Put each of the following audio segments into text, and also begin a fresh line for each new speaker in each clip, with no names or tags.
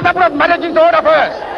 capable of managing the whole affairs.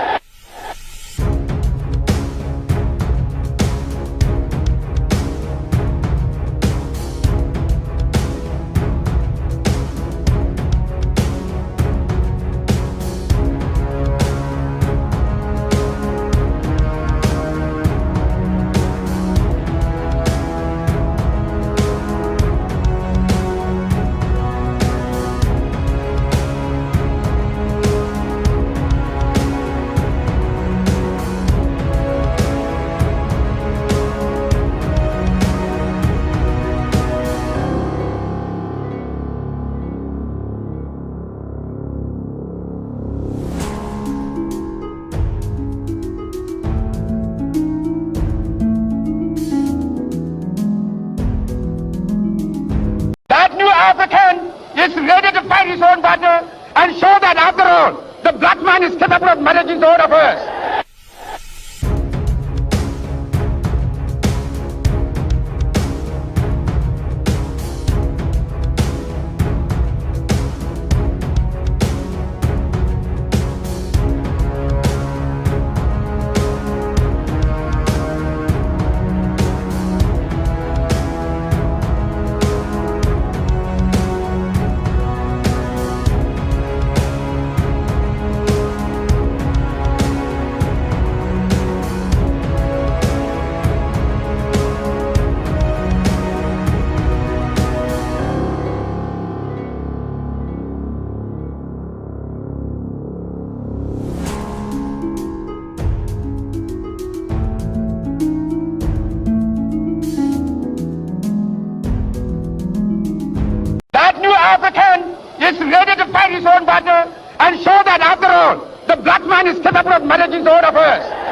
African is ready to fight his own battle and show that after all, the black man is capable of managing the whole affairs. African is ready to fight his own battle and show that after all, the black man is capable of managing the whole affairs.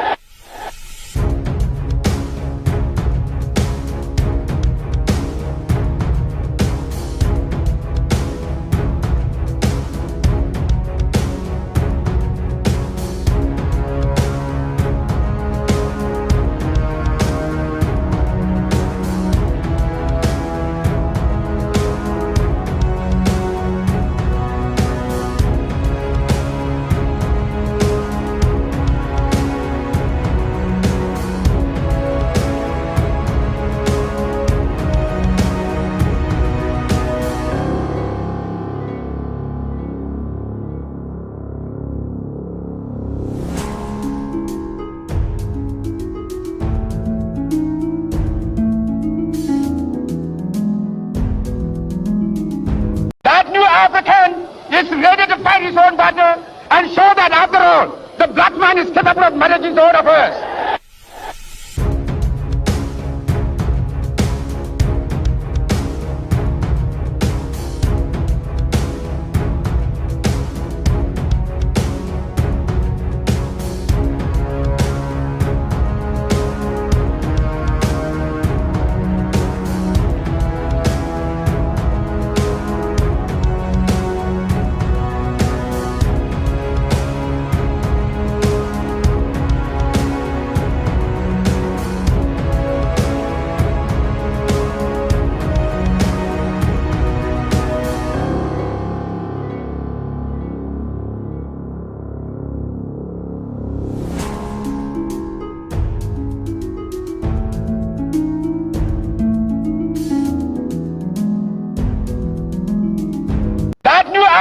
African is ready to fight his own battle and show that after all, the black man is capable of managing the whole affairs.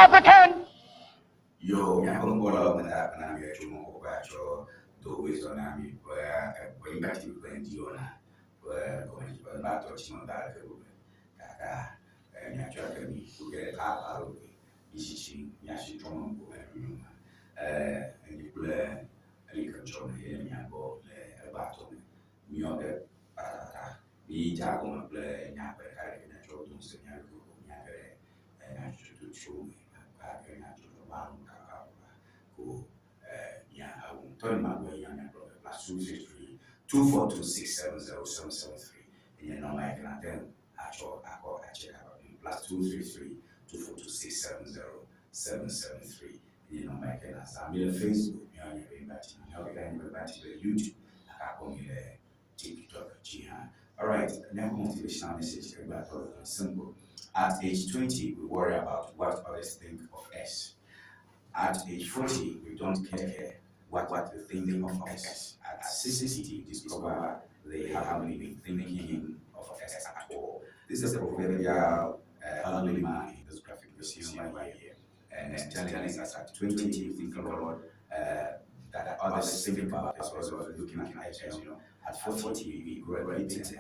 African.
Yo, mi hapo ngola na mi chumo ko ba cho do wizo na mi ko imbati ko ndiona ko ni ba na to chimo da ko kaka mi acho ka mi ko ke ta pa ro ishi mi ashi chumo ko ni kule ni ka cho ni mi abo le ba to mi o de ta mi ja ko ma ple nya pe ka ni cho do se nya ko nya ke na chu tu chu Tony Maguire Young Brother plus 263 2426707773 in your number I can attend actual I check out plus 233 2426707773 in your number I can ask. I'm in Facebook, I'm in YouTube, I'm in TikTok, Alright, now motivational message about simple. At age 20, we worry about what others think of us. At age 40, we don't care what they think of us. At 60, we discover they haven't been thinking of us at all. This is a proverbial elderly man in this graphic we see over here, and it's telling us that at 20, we think a lot that others think about us, also looking at us. At 40, we grow a bit,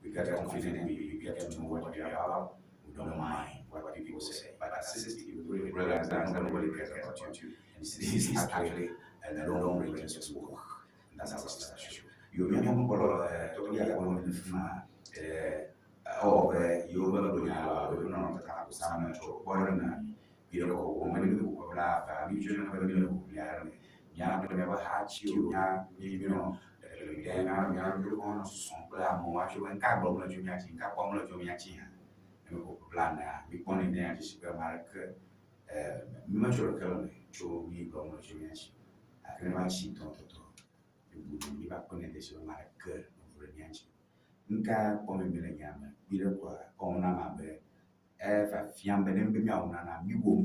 we get confident, we get to know what we are about. We don't mind what people say. But at 60, we realize that nobody cares about you. And this is actually a long range work. And that's our issue. You remember, talking about women you will not have some foreign beautiful woman who will laugh. You shouldn't have been never had you, then I'm going on some more. You and Cabo, you matching Capon, you matching. Plan, we point in there to supermarket, much of colony, show me go much you mention. I can imagine don't you would be back on the supermarket over the yanchi. Nka pome millennium, be the on a mabe, if a fiambe and be out, you will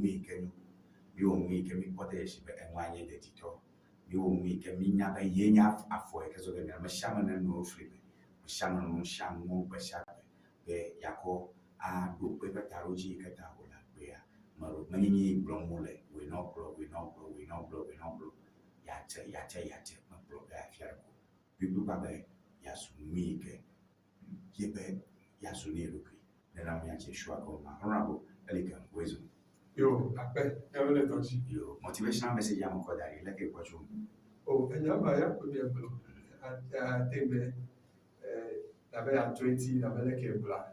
make me potash and wine the tito. You will make a mina by yenya for a so a shaman and no flip. Shaman sham no by sharp, be yako. Do paper taroji catahola, where many bromole, we no blow, yate, no blow, fiaco. People babe, yasumike, yebe, yasuniruki, then I'm yachi shuaco, honorable, elegant wisdom.
Yo, I bet, never let us see
you. Motivational message, I'm called that, like a question.
Oh, and Yamaya could be a blue. I think the 20, the black.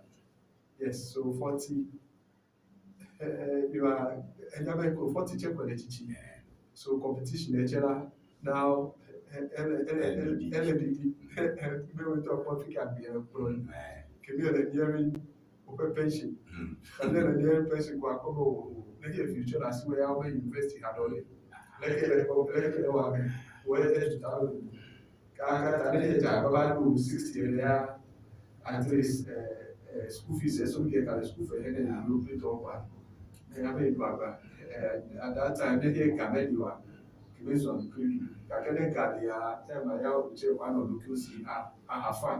Yes, so 40, you are, and I'm going 40 check on the so competition, now, LDD, we will talk about can be employed. Can be a nearing open pension, and then a nearing pension go up. Let your future as we are investing at all. Let it where it about 60 at least. School fees, so we get a school for any and over. And I made Baba. At that time, they hear Camelia, based on I can get the time I out to one of the QC. I have fun.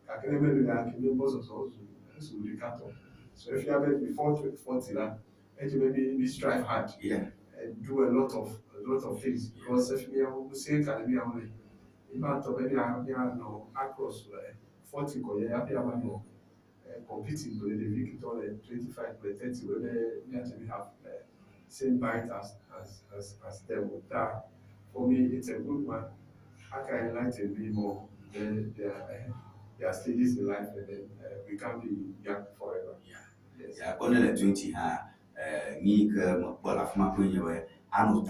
I can never do that. Can boss us also. This will be cut off. So if you have it before 40, and you maybe strive hard, and do a lot of things. Because if we are saying Academy only, amount of any across 40 you have competing with the Victor 25 by 30 where they actually have same bite as them. That for me it's a good one. I can enlighten me more than their stages in life, and then we can be young forever.
Yes. Yeah, only 20 me well of my way. I know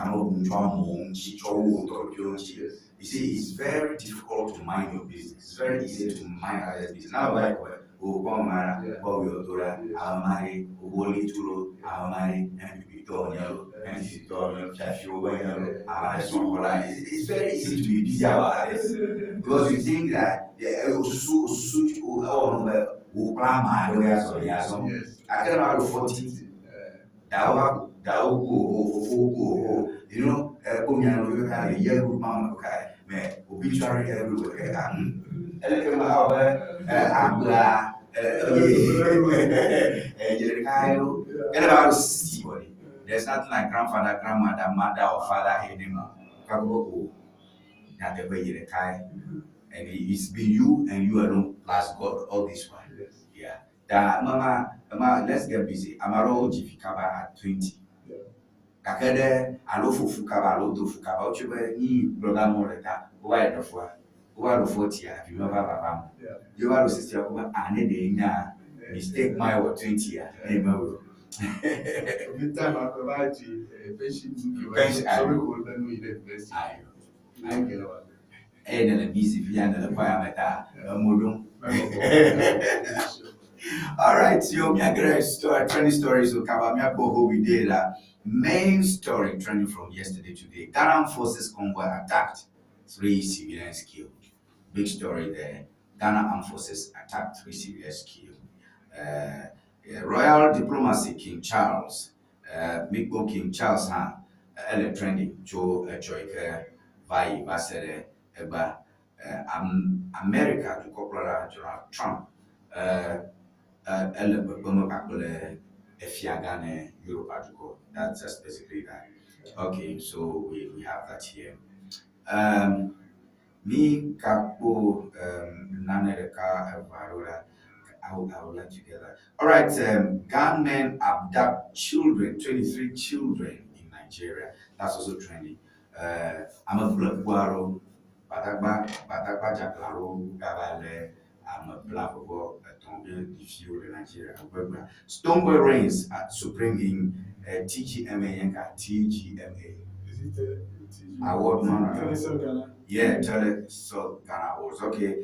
you see, it's very difficult to mind your business. It's very easy to mind others' business. Now, like, Obama, Bobiodora, Amari, Woli Turo, Amari, and Victoria, and Victoria, it's very easy to be busy about this because you think that suit all who plan my way. So, I can have 40. You know, a year group mama, obituary everywhere. There's nothing like grandfather, grandmother, mother, or father anymore. And it's been you and you alone plus God all this while. Yeah. That mama, let's get busy. I'm a roll Jifikaba at 20. Kakede, alofu fukaba, alodo fukaba, ochebe ni brother more that why the four. Who are 40 years, you remember Papa? You are 60 years, and then mistake my 20 years.
Every time I provide a patient, so we will then we the best.
And then a busy piano, the parameter, all right, so my great story, trending stories will cover me up who we did. Main story trending from yesterday today. Ghana forces convoy attacked 3 civilians killed. Big story there. Ghana Armed Forces attacked 3 civilians killed. Royal diplomacy, King Charles, King Charles, elle trending jo joike vai basere eba America to corporate Donald Trump elle bemo kakole efiagane Europe to go. That's just basically that. Okay, so we have that here. Me kapo nanereka varora. I will let you get that. All right, gunmen abduct children, 23 children in Nigeria. That's also trending. I'm a black guaro, Badagba Jaklaro, Gabale, I'm a black boy, Tongue, Diffuse, Nigeria. Stonewall rains at Supreme in TGMA, TGMA.
Is it TG?
Award man. Yeah, so Ghana Awards. Okay.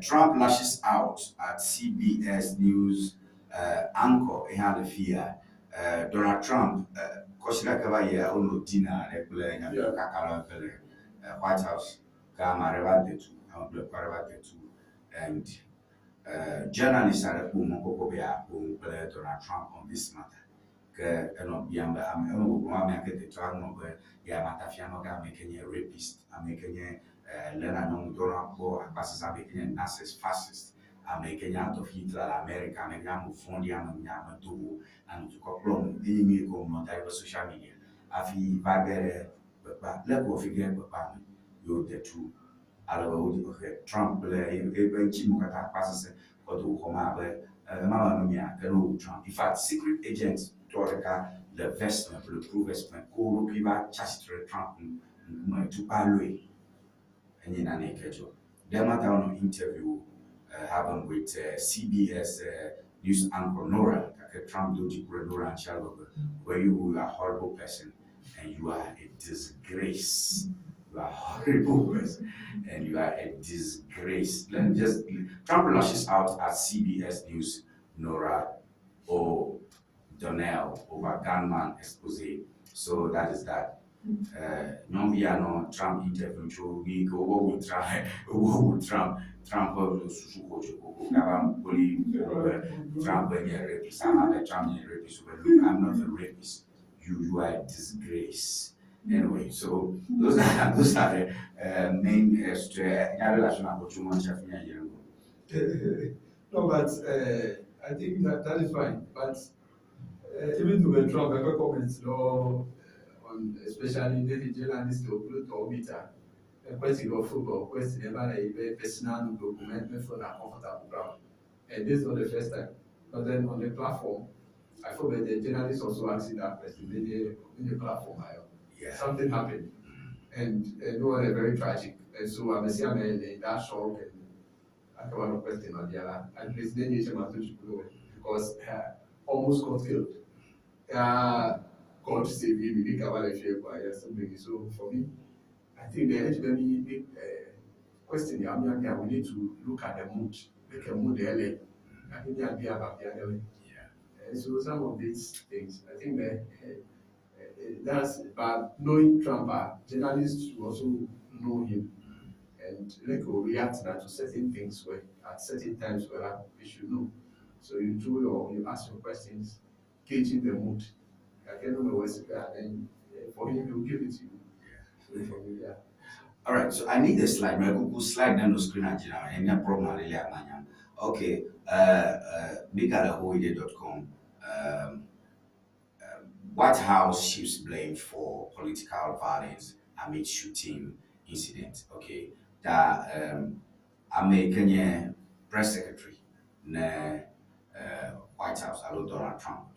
Trump lashes out at CBS News anchor Ehane Fia. Donald Trump, Koshila Kavaya, Ono Dina, Kakala, White House, Kama Revate too, and journalists are Donald Trump on this matter. I'm rapist, I'm making Lena non Donald Bo, Basses, I'm making Nazis fascist, I'm making out of Hitler, America, I'm making Fondi, I'm Yamadu, and to Coplon, the Miko, Montai, social media. Afi Bagere, but let go figure, but you the two. Trump, Chimukata passes or to Homa, Mama Numia, Trump. In fact, secret agents the vestment, the proof vestment, Koro Piva, Chastity Trump, to Palway, and in an occasion. Then I on interview happened with CBS news anchor Nora, Trump Doji Nora and Charlotte, where you are a horrible person and you are a disgrace. You are a horrible person and you are a disgrace. Let me just Trump lashes out at CBS News Nora O'Donnell over gunman expose. So that is that. No, we are no Trump interview. So we go over with Trump. Trump was Trump when you're rapist. I'm not a Trump rapist. Look, I'm not a rapist. You are a disgrace. Anyway, so those are the main
No, but I think that is fine. But even to Trump, I got comments on especially the journalists who put to meter. A question of football, question about a personal document for that comfortable ground. And this is not the first time. But then on the platform, I thought that the journalists also asked that question in the platform. Something happened, and no one very tragic. And so I'm saying that shock and I have one question on the other. And President Yeshua because almost got killed. God save me, we didn't cover the fear by something. So for me, I think the HBM question, we need to look at the mood, make a mood early. I think the idea about the other way. So some of these things, I think that that's, but knowing Trump, journalists should also know him and react to certain things where at certain times where we should know. So you ask your questions, gauging the mood. I don't know what's and for him he will give it to you. So for me, yeah.
All right, so I need a slide. My Google slide on the screen and no problem really. Okay, bigalahoide.com. White House shifts blame for political violence amid shooting incident. Okay, that American press secretary, White House, alo Donald Trump,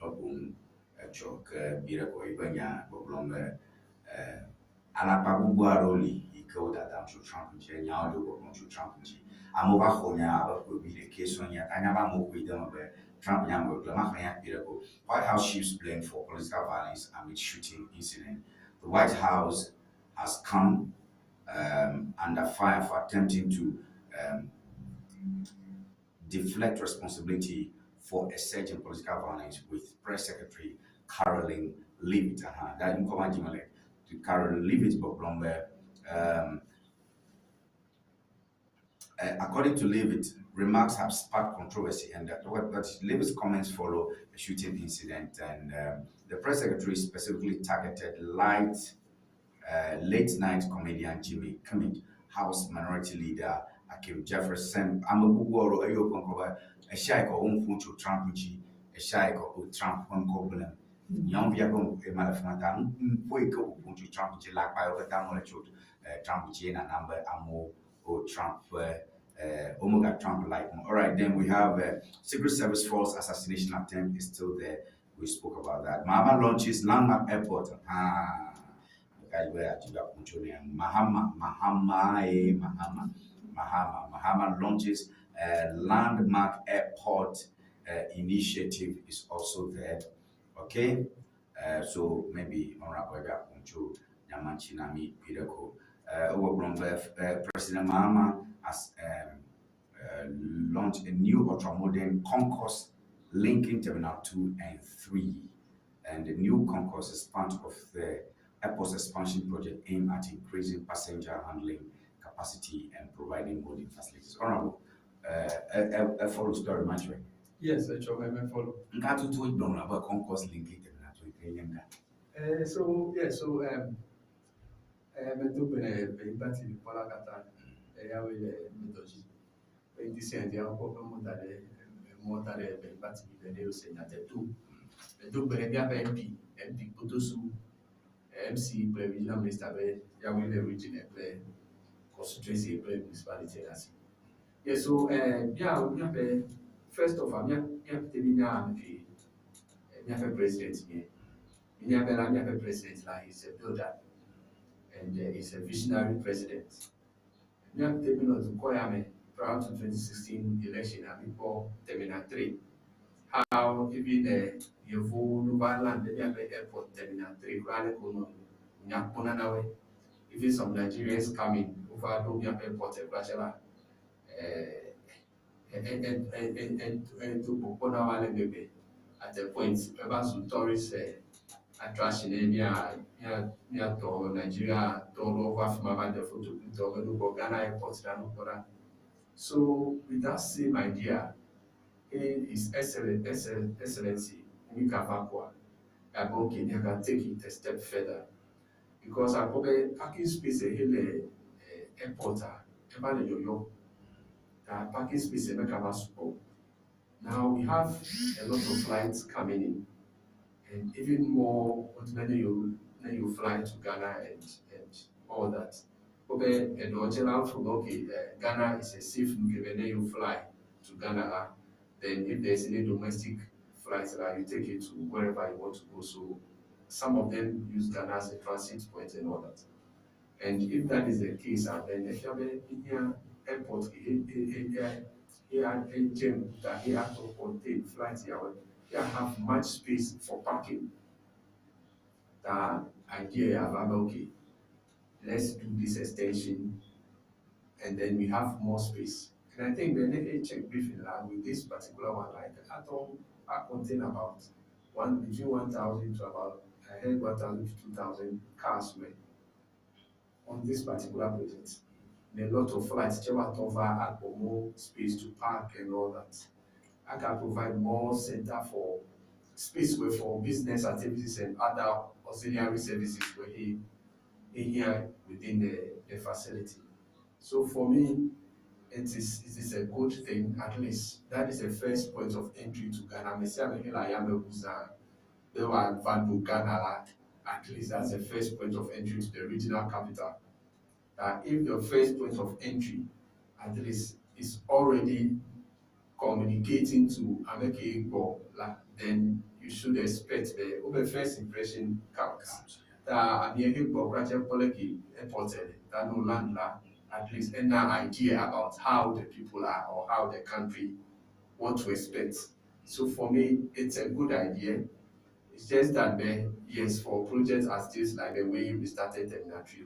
chok birako ibanya boblombe anapaguaroli ikoda dam to Trump nje nyaado boblom to Trump nje amoba khonya abakobi the case on ya kanyaba mo kuidam be Trump nyambo blama khanya birako. White House shifts blame for political violence amid shooting incident. The White House has come under fire for attempting to deflect responsibility for a surge in political violence with Press Secretary Caroline Leavitt. That in command to Caroline Leavitt Boblombe According to Levitt, remarks have sparked controversy, and that Levitt's comments follow a shooting incident, and the press secretary specifically targeted late night comedian Jimmy Kimmel, House Minority Leader Akim Jefferson, Amabuworo Ayokonkoba, a shaiko umfuncho Trumpuchi, a shaiko Trump Uncoblem, young Viagon Malafmatan, Puiko Punchu Trumpuchi, like by over down on the truth, Trumpuchi and a number Amo or Trump. Omega Trump like. All right, then we have Secret Service false assassination attempt is still there. We spoke about that. Mahama launches landmark airport. Guys, where at Mahama launches landmark airport initiative is also there. Okay, so maybe Honorable Puncho Yamanchinami Pidako. President Mahama has launched a new ultra-modern concourse linking Terminal 2 and 3. And the new concourse is part of the airport's expansion project aimed at increasing passenger handling capacity and providing boarding facilities. Honorable, a follow story much way.
Yes, I follow.
Nkatu to it don't about concourse linking Terminal 2 and 3.
Battery Pola Kata, Metoji. This year, they are more than a battery, the Leo Senator 2. The two Berebia MP Putusu, MC, Prevision Minister, Yawile region, constituency, municipality. Yes, so, yeah, we have a first of all, we have a president here. We have a president, like he's a builder. And he's a visionary president. We have Terminal to Koyame prior to 2016 election and before Terminal 3. How even Yevu Nubaland, the airport Terminal 3, Gralekono, Nyaponanawe, even some Nigerians coming over Dobia Airport, Brashala, and to Poponawa Bebe at a point, about some tourists. Attraction near to Nigeria, all over from about the photo to Ghana airport. So with that same idea, His Excellency Nikavakwa, Aboki, they can take it a step further because I probably parking space a airport, about yo parking space a Mekavasupo. Now we have a lot of flights coming in. And even more, when you fly to Ghana and all that. Okay, and Ghana is a safe look when you fly to Ghana. Then if there's any domestic flights, you take it to wherever you want to go. So some of them use Ghana as a transit point and all that. And if that is the case, then if you have a airport, a gym that he has to contain flights here. You have much space for parking. The idea of okay, let's do this extension, and then we have more space. And I think the NHA briefing with this particular one, like I contain about between 1,000 to about 1,000 to 2,000 cars were on this particular project. And a lot of flights, over more space to park and all that. I can provide more center for space where for business activities and other auxiliary services where here within the facility. So for me, it is a good thing. At least that is the first point of entry to Ghana. At least that's the first point of entry to the regional capital. If the first point of entry, at least, is already communicating to Ameke Igbo, then you should expect the first impression counts. Ameke Igbo graduate poliki imported that no land at least an idea about how the people are or how the country what to expect. So for me, it's a good idea. It's just that yes, for projects as this like the way we started Terminal 3,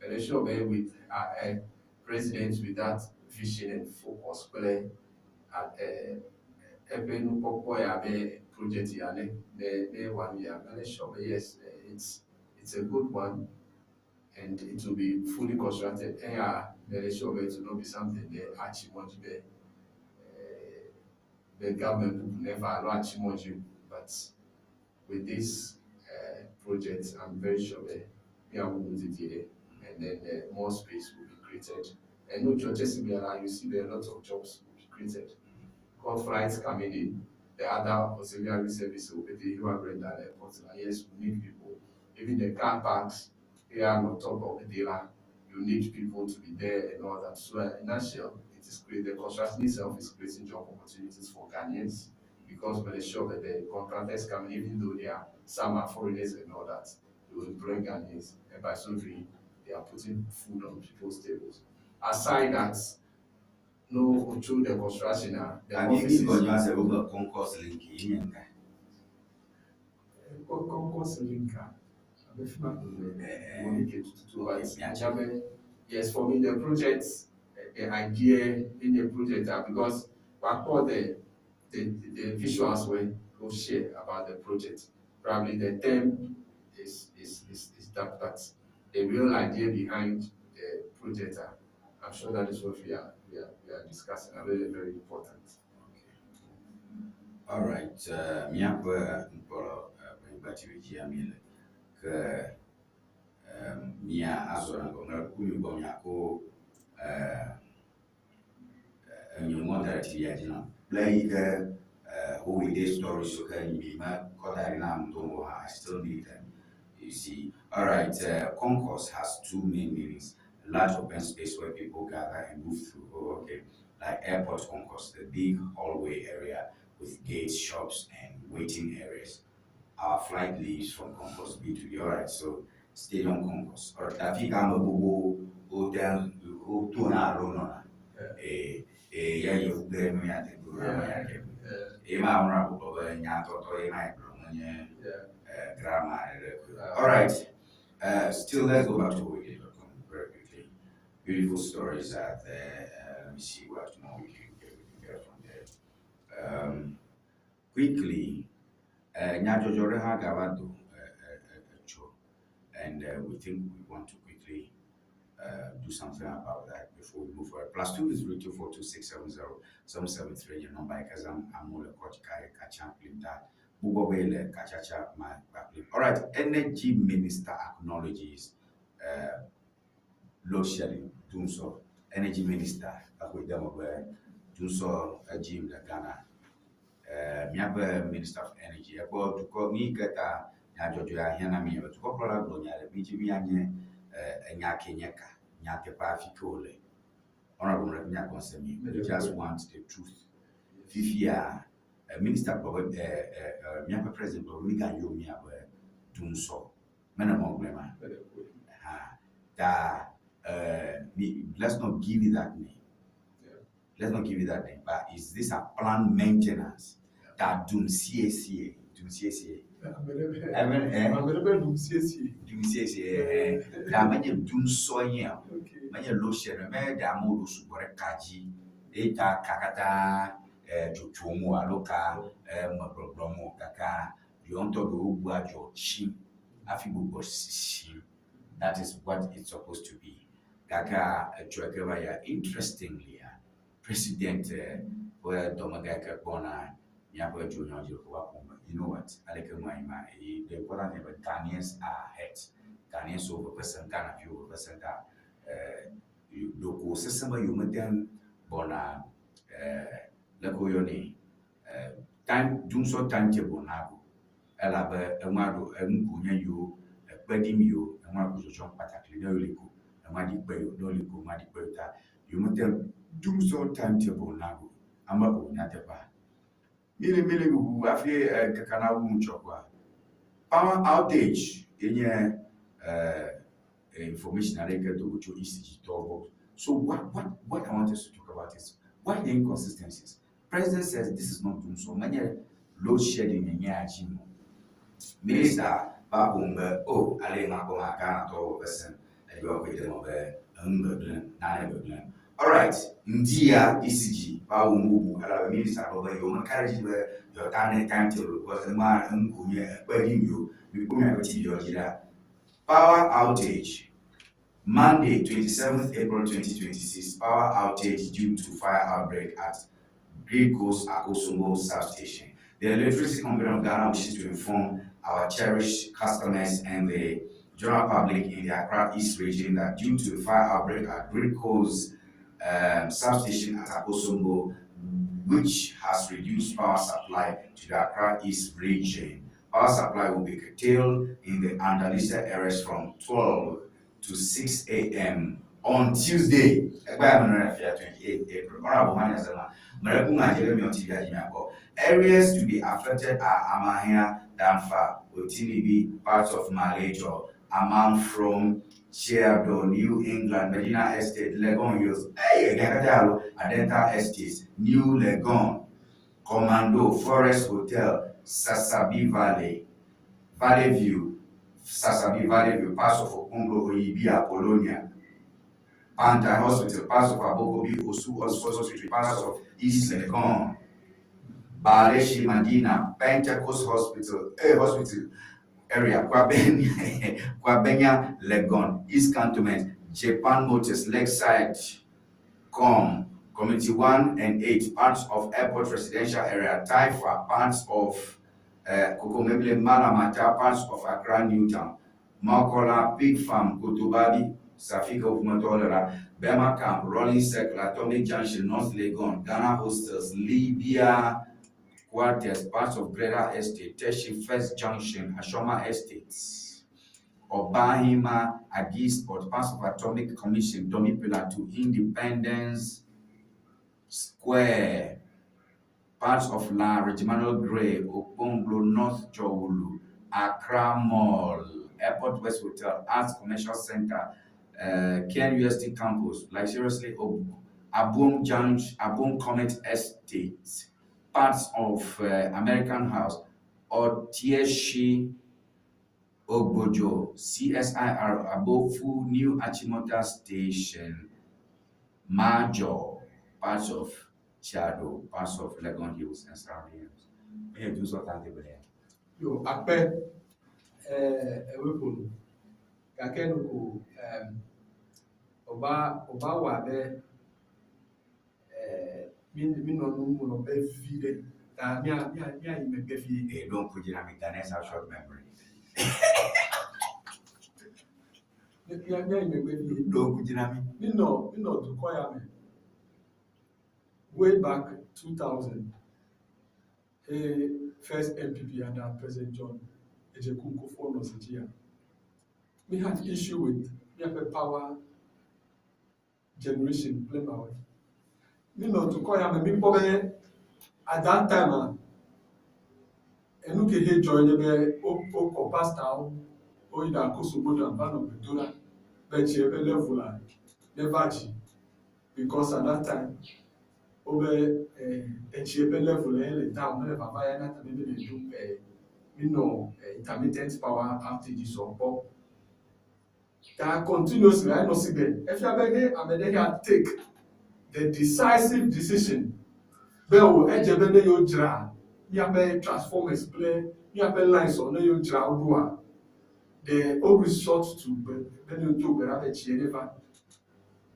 but I'm sure with presidents with that vision and focus, at even project the 1 year. I'm sure yes, it's a good one, and it will be fully constructed. And very sure it will not be something they actually want to be. The government will never allow Chimoju, but with this project, I'm very sure that we are able to do it, and then more space will be created. And no just in Ghana, you see there are lots of jobs will be created. Got flights coming in, the other auxiliary services will be the human render airport. Yes, we need people. Even the car parks here on top of the dealer, you need people to be there and all that. So in a nutshell, it is great. The construction itself is creating job opportunities for Ghanaians because when they show that the contractors come, even though they are some are foreigners and all that, they will employ Ghanaians, and by so doing, they are putting food on people's tables. Aside that, no through the construction, the offices.
Concourse link.
Concourse link. Yes, for me, the project, the idea in the project, because what all the visuals will share about the project. Probably the term is that, but the real idea behind the project, I'm sure that is what we are discussing. Very, very important.
All right, miapa mpolo bati wijiamile ke mia azora ngona kumi bonya ko nyumo directive ya jina play the holiday stories so can be ma kota ina mtongo I still need them. You see, all right, concourse has two main meanings: large open space where people gather and move through. Oh, okay, like airport concourse, the big hallway area with gates, shops, and waiting areas. Our flight leaves from concourse B to the alright. So stadium concourse. Or Tafika Mabubu hotel to na Rona. Yeah, you get me at the Ema Rabu Nyato grammar. Alright. Still let's go back to Wiki.com very quickly. Beautiful stories out there. Let me see what more we can get from there. Quickly, Nyajojore Hagawado, and we think we want to quickly do something about that before we move forward. +2 is 3242670 your number because I'm more Kochkai Kacham that Bubobele Kachacha my backlit. All right, Energy Minister acknowledges load shedding. Dunso, Energy Minister Akwedemo Dunso Jim Ghana. Miaba Minister of Energy, about to call me get a Najoja Yanami, to Coppola Glonia, Bijibianye, Nyaka, Nyakepa Ficole. Honorable Rebina Consemi, we just want the truth. Fifia, Minister, Miaba President, Miga Yomia, Dunso, Menamon Glema. Let's not give you that name. Let's not give you that name, but is this a planned maintenance that Doom CACA? That many Doom Soya, many lotion, many Damu Subore Kaji, Data Kakata, Chuchumu, Aloka, Mabromo, Kaka, Yonto Guajo, Shim, Afibu Shim. That is what it's supposed to be. Kaka Chuakavaya, interestingly. President Domagaka Bona Yabo Junior, you know what? Alekamaima, the important thing about Ghanaians are heads. Ghanaians over person, Ghana, you over person. Local system, you met them, Bona Lagoyoni, time, doom so timetable now. Elabe, Amado, Mkunya, you, Bedim you, and one was John Patakli, no lico, and Madi Bay, no lico, Madi Berta, you met them. Do so timetable now. I'm a Natepa. Mili who have here Kakana Chokwa. Power outage in your information I get to ECG talk. So what I want us to talk about is why the inconsistencies. President says this is not doing so many load shedding in Yajimo. Minister Babumba, oh, I not go a to person and you are with them over Nine. All right, India ECG, Bawu, Minister of your encourage your timetable because the man who you, power outage Monday, 27th April 2026, power outage due to fire outbreak at Great Coast Akosombo substation. The Electricity Company of Ghana wishes to inform our cherished customers and the general public in the Accra East region that due to the fire outbreak at Great Coast substation at Akosombo, which has reduced power supply to the Accra East region, power supply will be curtailed in the under-listed areas from 12 to 6 a.m. on Tuesday, 28 April. Areas to be affected are Amahia, Danfa, Otinibi, parts of Malejo, Amman from Chiado, New England, Medina Estate, Legon Hills, Adenta Estates, New Legon, Commando, Forest Hotel, Sasabi Valley, Valley View, parts of Okungo, Oibia, Polonia, Panta Hospital, parts of Abokobi, Osu Hospital, parts of East Legon, Baleshi Medina, Pentecost Hospital, area, Kwabenya, Legon, East Cantonment, Japan Motors, Lakeside, Community 1 and 8, parts of Airport Residential Area, Taifa, parts of Kokomeble, Malamata, parts of Accra, Newtown, Makola, Pig Farm, Kotobabi, Safika Motolera, Bema Camp, Rolling Circle, Atomic Junction, North Legon, Ghana Hostels, Libya Quarters, parts of Greater Estate, Teshi First Junction, Ashoma Estates, Obahima, Agis, parts of Atomic Commission, Domipila to Independence Square, parts of La Regimental Grey, Okonglo, North Jowulu, Accra Mall, Airport West Hotel, Arts Commercial Center, Ken UST Campus, like seriously, Aboom Junction, Aboom Comet Estate, parts of American House, Otieshi Ogbojo, CSIR, Abofu, New Achimota Station, Major, parts of Chado, parts of Legon Hills and surroundings. May do so that they
Yo, Akpe, Ewepolu, Kakenuku, Oba Wade, no be fide. Mia be fide.
don't put it on me, Ghanaians have short memory.
Mia be fide.
Don't put it on me.
No, to Koyame. Way back 2000, first MPP under President John Ejekun Kufuor Nosigia. We had issue with power generation play power. To Koyame, me probably at that time, and look at here join the o pastor o ida Kosovo and Bano Bedula, but she level never because at that time. Over a cheaper level in town, never buy another maybe do intermittent power outages or pop. That continuously, I know see them. If you are begging, I may take the decisive decision. Bell, Ejebene yo dra, yabe transformers play, yabe lines on yo dra udua. They always resort to Benu to Berabe Chieva.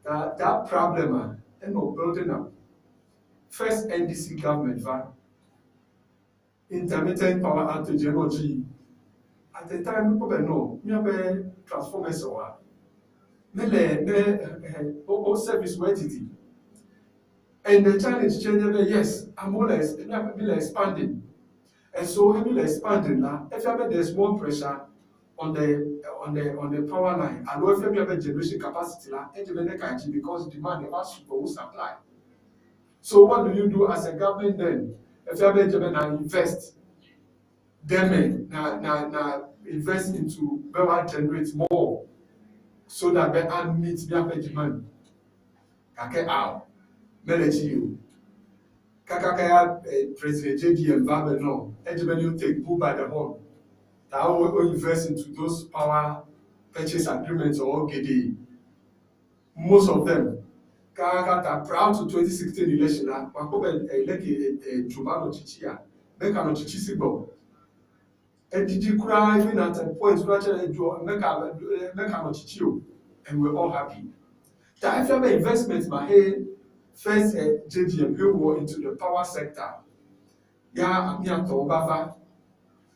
That problem, and no building up. First NDC government intermittent power outage energy. At the time, people know we have a transformers or service entity. And the challenge changed. Yes, I'm always expanding, and so we will expanding now. If there's more pressure on the power line, and if you have a generation capacity, because demand never super supply. So what do you do as a government then? If you have a invest, then invest into better generate more, so that they can meet their demand. Kake out, melechi you. Kakakaya President JD environment no. Ejibeni you take bull by the horn. That will invest into those power purchase agreements or OKD. Most of them. Prior to 2016 election, Wakobe elect Jumano Chichia, Mekano Chichisibo. And did you cry even at a point, Mekano Chichio? and we're all happy. That if you have an investment, my hey, first JGM will into the power sector. Yeah, I'm here to Obava.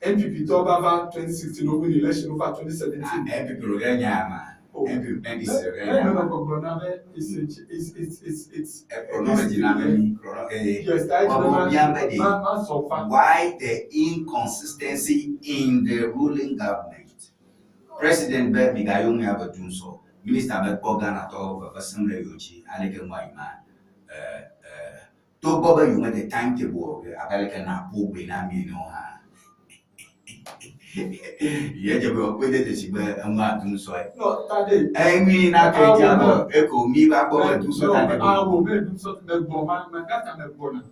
NPP to Obava 2016 over the election over 2017.
NPP will get Yama. NPP is a
yes,
why the inconsistency in the ruling government? President Bernie Gayumi Abadunso, Minister Bogan at all of Assembly Yuchi, Alec Maima. To bother you with the timetable, American Apu Binami no ha. Yet you will quit it and not do so.
No, that
I mean, I can't echo me back over to so that
I will make something that Boman, my cat and a bonnet.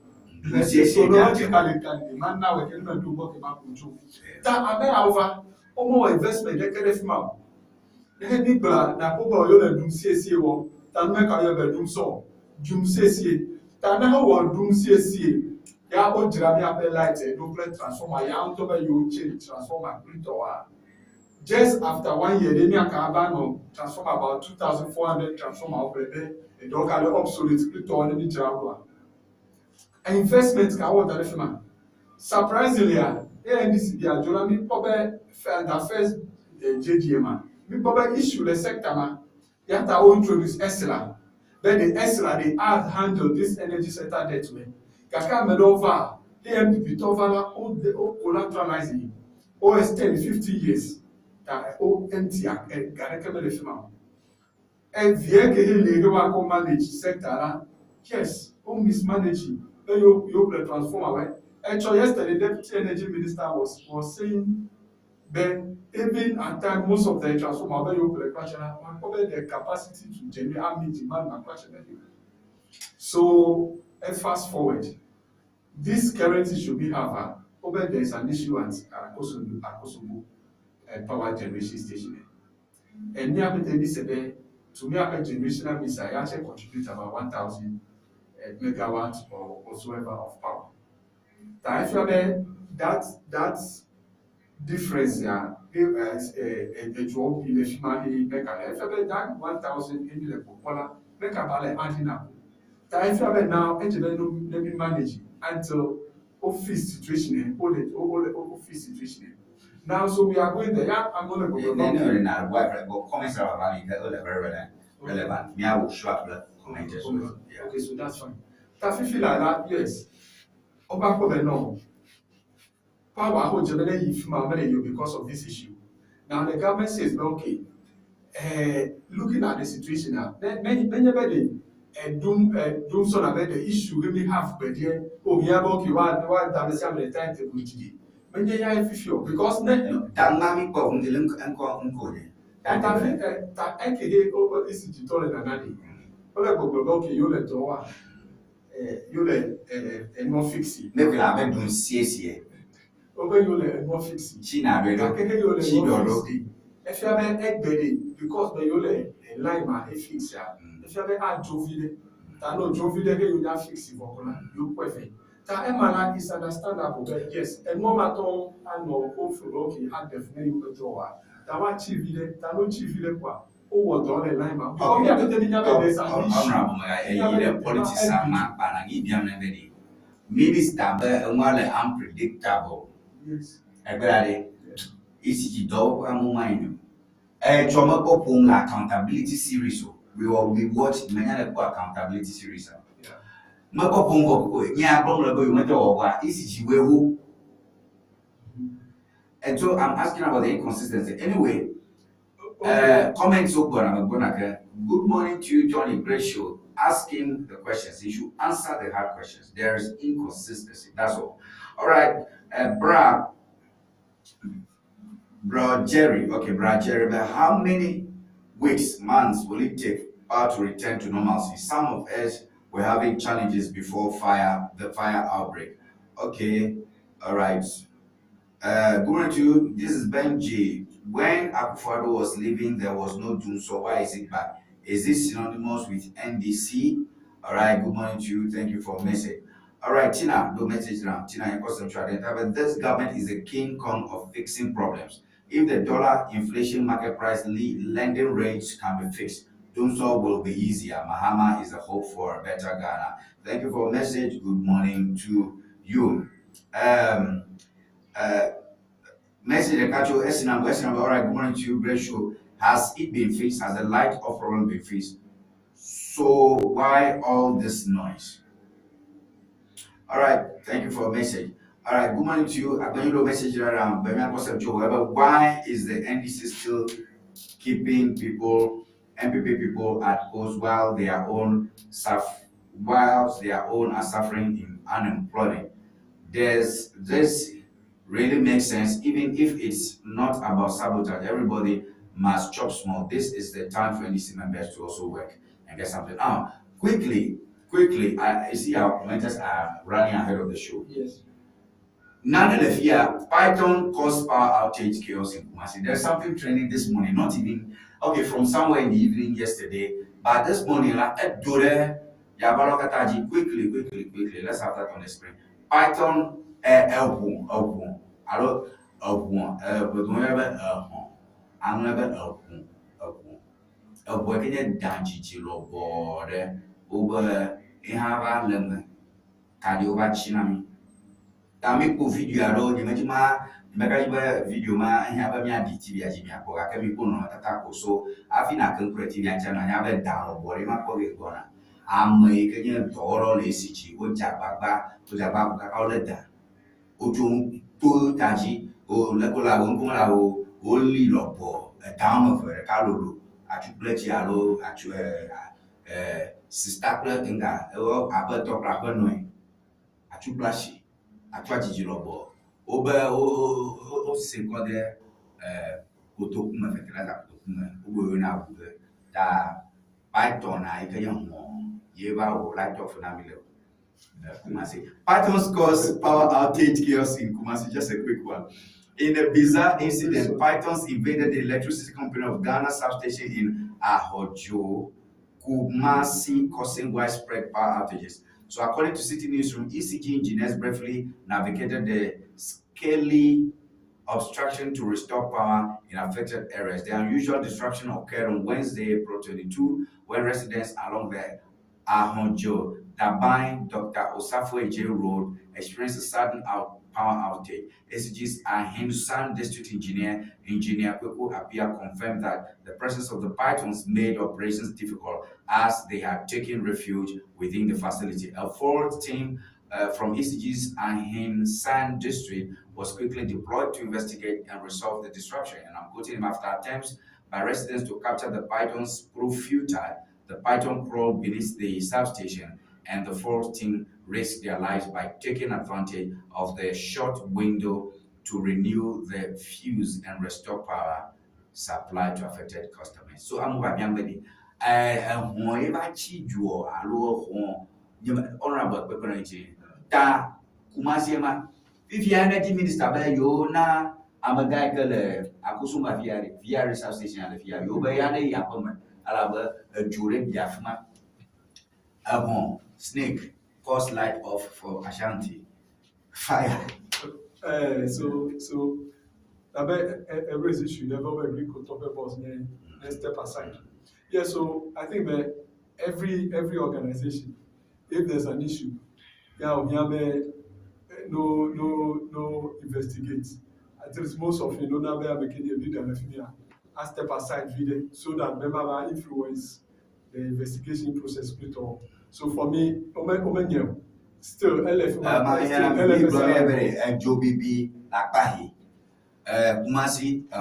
Man now we can do what about you. That I bet over more investment, they can have mouth. The head people na Popa Yola Doom CSA one, that make a bedroom so. Doom CSA, that now one Doom CSA. Ya o Jeremy Apple light, no play transformer, ya on top of you change transformer, printer. Just after 1 year, they need a caravan transformer about 2,400 transformer over there. They don't call it obsolete, printer on any travel. Investment can hold that man. Surprisingly, ANDC, they are Jeremy Pope, the first JGM man. We Pope issue the sector man. They have to introduce ESLA. Then the ESLA, they have handled this energy sector debt way. Kaka Medova, the MPP Tovala, all collateralizing, OS 10, 50 years. That all empty and Garekable Fima. And VK legal manage sector, yes, all mismanaging. You transformer. Actually, yesterday, the Deputy Energy Minister was saying that even at time, most of the transformer you probably the capacity to generate meet demand and question. So, fast forward. This current issue we have, there is an issue at Akosobu power generation station. And near me, to me, a generation means I actually contribute about 1,000 megawatts or whatsoever of power. That difference, yeah, as a job in the Shimali Meka, that 1,000 in the Popola, Meka adding up. If you now, let me manage until office situation, all the office situation. Now, so we are going there. Yeah, I'm going to go.
Comments are very relevant. Me, I will show up the comments.
Okay, so that's fine. If you like that, yes. Oba no. Power hold you because of this issue. Now the government says, okay, looking at the situation now, many doom son about the issue we have by there. Oh, we have okay, why damage the time to go today. Many because
dynamic of the link and code.
And I think that AKA over is to tell it another. Okay, you let go. You let more fix it.
Maybe I went to CSA.
Over you let more fix it.
China,
if you have an egg belly, because the Yole and Lima, a fix ya. If you have an Jovile, that no Jovile, you not fix it for you perfect. That Emma is understandable, but yes, and no matter I know, hopefully, okay, I definitely will draw. That one chief, that no chief, oh, done a Lima.
Politics are not banning. Minister, unpredictable.
Yes.
Everybody, ECG dog and mine. Trauma popung accountability series. We watch many accountability series. Mapopung, yeah, probably you matter what ECG will. And so I'm asking about the inconsistency. Anyway, comments good morning to you, Johnny. Great show. Asking the questions. You should answer the hard questions. There is inconsistency. That's all. All right, Bro Jerry. Okay, Bro Jerry. But how many weeks, months will it take to return to normalcy? Some of us were having challenges before the fire outbreak. Okay, all right. Good morning to you. This is Benji. When Akufo-Addo was leaving, there was no doom. So why is it back? Is this synonymous with NDC? All right. Good morning to you. Thank you for the message. All right, Tina, no message now. Tina, but this government is a king kong of fixing problems. If the dollar inflation market price lending rates can be fixed, doing so will be easier. Mahama is a hope for a better Ghana. Thank you for a message. Good morning to you. Message Kacho Esinam. All right, good morning to you. Great show. Has it been fixed? Has the light of problem been fixed? So why all this noise? All right, thank you for a message. All right, good morning to you. I'm going to message around. Why is the NDC still keeping people, MPP people at post while their own are suffering in unemployment? This really makes sense, even if it's not about sabotage. Everybody must chop small. This is the time for NDC members to also work and get something out. Quickly, I see our commenters are running ahead of the show.
Yes.
None Python caused power outage chaos in Kumasi. There's something trending this morning, not even, okay, from somewhere in the evening yesterday, but this morning, quickly, let's have that on the screen. Python, Tami ko video aro nyamajima nimekajiba video ma haba mi adi TV aji mi apo akemi ko no tata ko so afi na kan kure TV ancha na nyabe down bori ma ko ge gona amai ke nye toro le siji o jabagba ka ole da ojo to taji o le ko la won ko la o li lobo down of ka lolo atu pleti alo atu sister pleti nga o aba to pra ko no atu plashi Atwajiji lobo obe o se kode kotokuma fekela kotokuma ugo na buge da Python na ikaye ho yeba o light of na mile Kumasi. Python's caused power outage chaos in Kumasi. Just a quick one. In a bizarre incident, Pythons invaded the electricity company of Ghana substation in Ahojo, Kumasi, causing widespread power outages. So according to City Newsroom, ECG engineers briefly navigated the scaly obstruction to restore power in affected areas. The unusual disruption occurred on Wednesday, April 22, when residents along the Ahonjo, Dabai, Dr. Osafo Eje Road experienced a sudden power outage. ECG's Ahinsan District Engineer Kweku Apia confirmed that the presence of the Pythons made operations difficult as they had taken refuge within the facility. A fourth team from ECG's Ahinsan District was quickly deployed to investigate and resolve the disruption. And I'm quoting him: after attempts by residents to capture the Pythons proved futile, the Python crawled beneath the substation, and the fourth team risked their lives by taking advantage of the short window to renew the fuse and restore power supply to affected customers. So I'm going to honorable ta Kumasi if energy minister be yo na amagai kele akusuma VR substation ale VR yo be yana yapama alaba jure biafma snake cause light off for Ashanti fire.
So every issue never agree to talk about. Let's step aside. Yeah, so I think that every organization, if there's an issue, we have no investigate. At least most of you know now making a video and I step aside video so that member influence the investigation process later. So for me, still LF
Jobibi Akpahi Kumasi I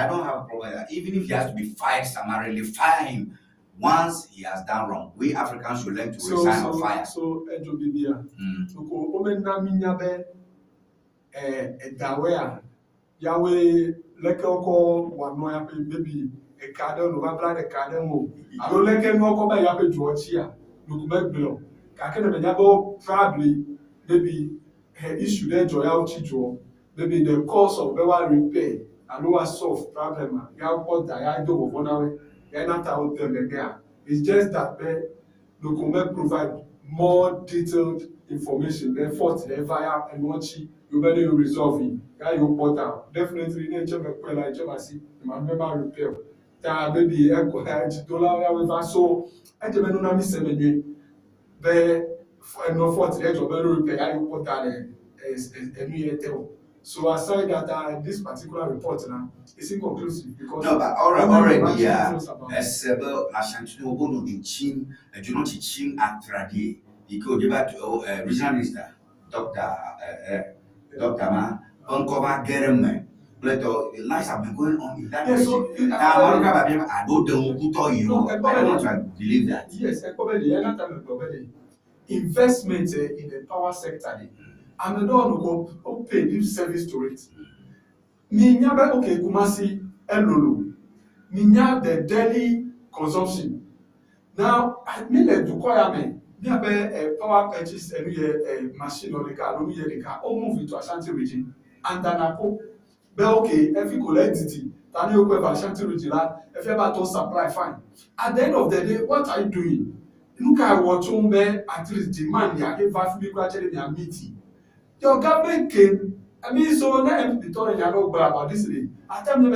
don't have a problem. Even if he has to be fired summarily, fire him. Once he has done wrong, we Africans should learn to resign or fire.
So Jobibia. So Omena Minyabe Dawea Yahweh Lekoko Wanoya maybe a cardon over a cardon. I don't like him walk by Yape Georgia. Look back below. I can probably maybe issue there Joyal Chijo, maybe the cost of better repair and lower solve problem. You have got the idea of one way, you're not out there again. It's just that the government provide more detailed information. Then forth then via and watching you better resolve it. Guy you put down. Definitely need to make like see my member repair. That maybe $1 so I don't know me say me be no forth then to better repair you put down a new year. So aside that this particular report now is inconclusive because
no, but already several Ashanti Obono in Chin, a Junoti Chin at Tradi, because the regional minister, Dr. Ma, uncover German. But the lives have been going on in that region. I don't know who told you. I don't want to believe that.
Yes, investment in the power sector. And the don't go pay lip service to it. Ninya okay, Kumasi Elolo. Ninya the daily consumption. Now, I mean the requirement. Niya a power purchase a machine or the car, the car, or move it to Ashanti region. And then I go, but okay, if you collect it, then you go to Ashanti region. If you ever to supply, fine. At the end of the day, what are you doing? Look at what you at least demand. You give us gradually their meeting. Your government came, I mean, so now the told you about this day. I tell them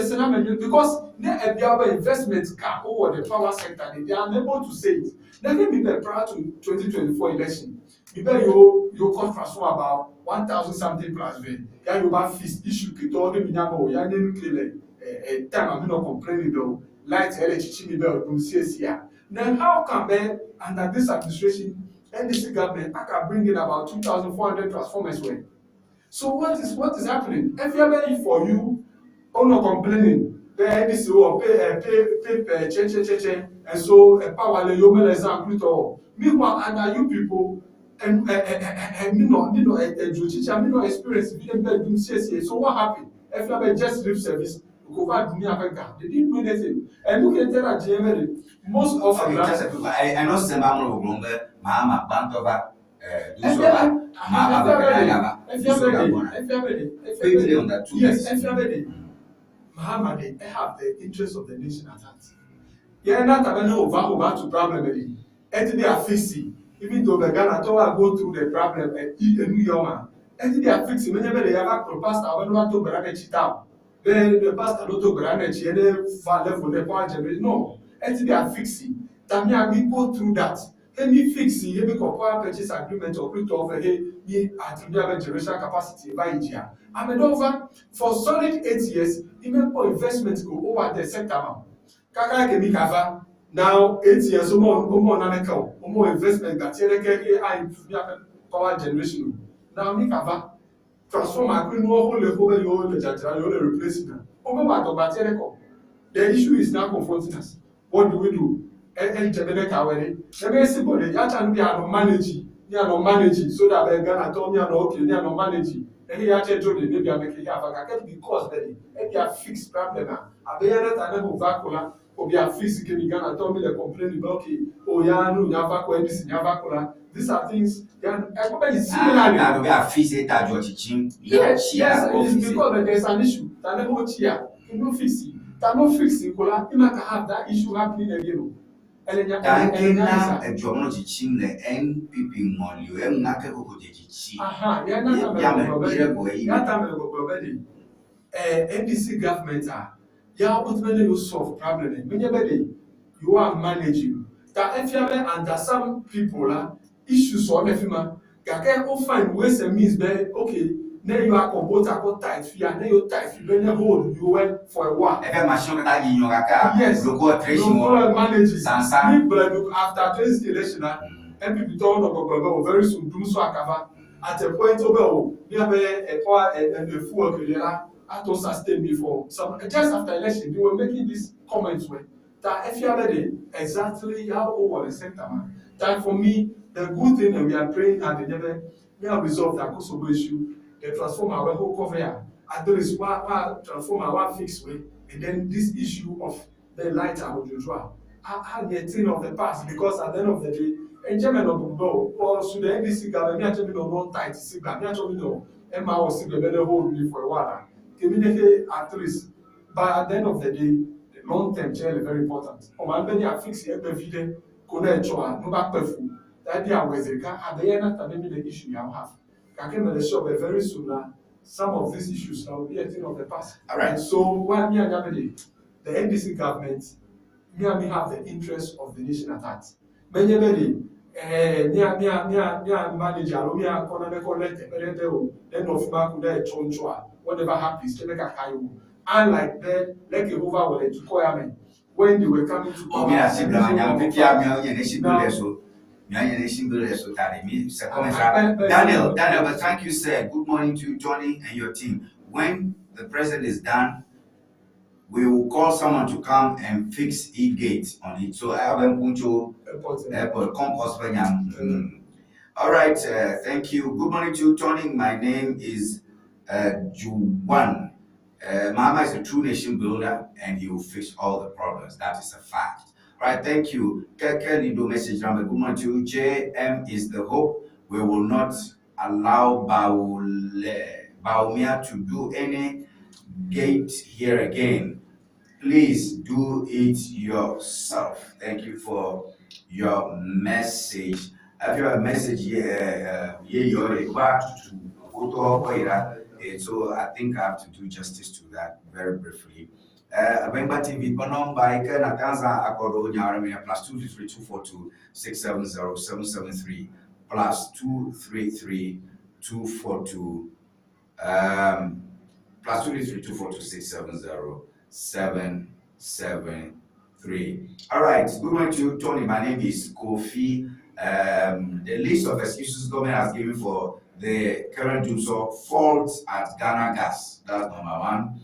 because they have investment car over the power sector, they are unable to say it. Let me be prior to 2024 election. You bet you cost transfer about 1,000 something plus V. Yeah, you have fees issue to all the minimum. You didn't clear a time. I'm not complaining though. Light electricity bill from CSCR. Then how can they under this administration? NDC government, I can bring in about 2,400 transformers away. So what is happening? If you have any for you, or not complaining, the NDC will pay change, and so a power le you may example. Meanwhile, under you people, and me no experience being bedroom CSA. So what happened? If you have just lip service, go back to Africa. They didn't do anything. And look at that GML. Most of
I know some of the Mama Bantova,
yes, Muhammad, they have the interest of the nation at heart. Yeah, not over to problem. And they are fixing, even though the Ghana go through the problem and New York, and they are fixing. Whenever they have proposed, I want to Granite down. Then the pastor not to Granite, and then for the point, no, and they are fixing. Tamia, we go through that. Any fixing, any power purchase agreement or put over here, we have generational capacity by India. I mean, over for solid 8 years, even for investments go over the sector. Kaka can be cover now 8 years, more investment that AI power generation. Now, me cover transform agreement, no whole the replacement. The issue is now confronting us. What do we do? And Jamaica, everybody, you can be managing, so that they can tell me, okay, they are not managing. And he actually told me, maybe I'm making it because they are fixed problem. I be a vacuum, or be a fixed can tell me the complaint about okay, oh, yeah, no, Yavaco, this Yavacola. These are things, everybody is similar.
We are fixed at your teaching.
Yes, it is because there's an issue. That never here, you know, fix it. That no fixing, you might have that issue happening again.
Tankina a journal teaching the NPP money, you have not a good teaching.
Aha, yeah, NDC government ultimately you solve problem. When you are managing that if you under some people issues on the firm, you find ways and means that okay. Now you are computer tight fear, now you tight fear, then hold you went for a while. Yes, local managers. After this election, MPP told of very soon do so at a point over near a full career to sustain before. So just after election, they were making these comments with that if you are ready, exactly how over the sector. That for me, the good thing that we are praying at the never we have resolved that Kosovo issue. They transform our whole cover here. And there is one transform our fixed way. And then this issue of the light and Joshua. I had the thing of the past because at the end of the day, and German of the door, or should the NDC government actually not tight cigar, naturally no, Emma was still better hold me for a while. Communicate at least. But at the end of the day, the long term chair is very important. On my many are fixed every day, connect to no back perfume. that they are with the car, and they are not maybe the issue you have. I came to the shop very soon now. Some of these issues now will be a thing of the past.
All right.
And so, while me and Yamini, the NDC government, me and me have the interest of the nation at heart. Many manager, me and Conor collect then of back there, chonchua, whatever happens, to make a kayo. Unlike that, like a over with the requirement when they were coming to.
Oh, yeah, see, I'm thinking I'm a nation builder, so. Daniel, but thank you, sir. Good morning to you, Johnny, and your team. When the president is done, we will call someone to come and fix e-gate on it. So I have a Puncho airport compost. All right, thank you. Good morning to you, Tony. My name is Juwan. Mama is a true nation builder, and he will fix all the problems. That is a fact. Right, thank you. Keke Lido message number. Good morning to you. JM is the hope. We will not allow Baumia to do any gate here again. Please do it yourself. Thank you for your message. I have a message here. So I think I have to do justice to that very briefly. Remember TV Bonom by Natanza Akoro Nyarame plus 233-242-670-773 plus 233-242 plus 233-242-670-773. All right, good morning to you, Tony. My name is Kofi. The list of excuses government has given for the current use of faults at Ghana Gas. That's number one.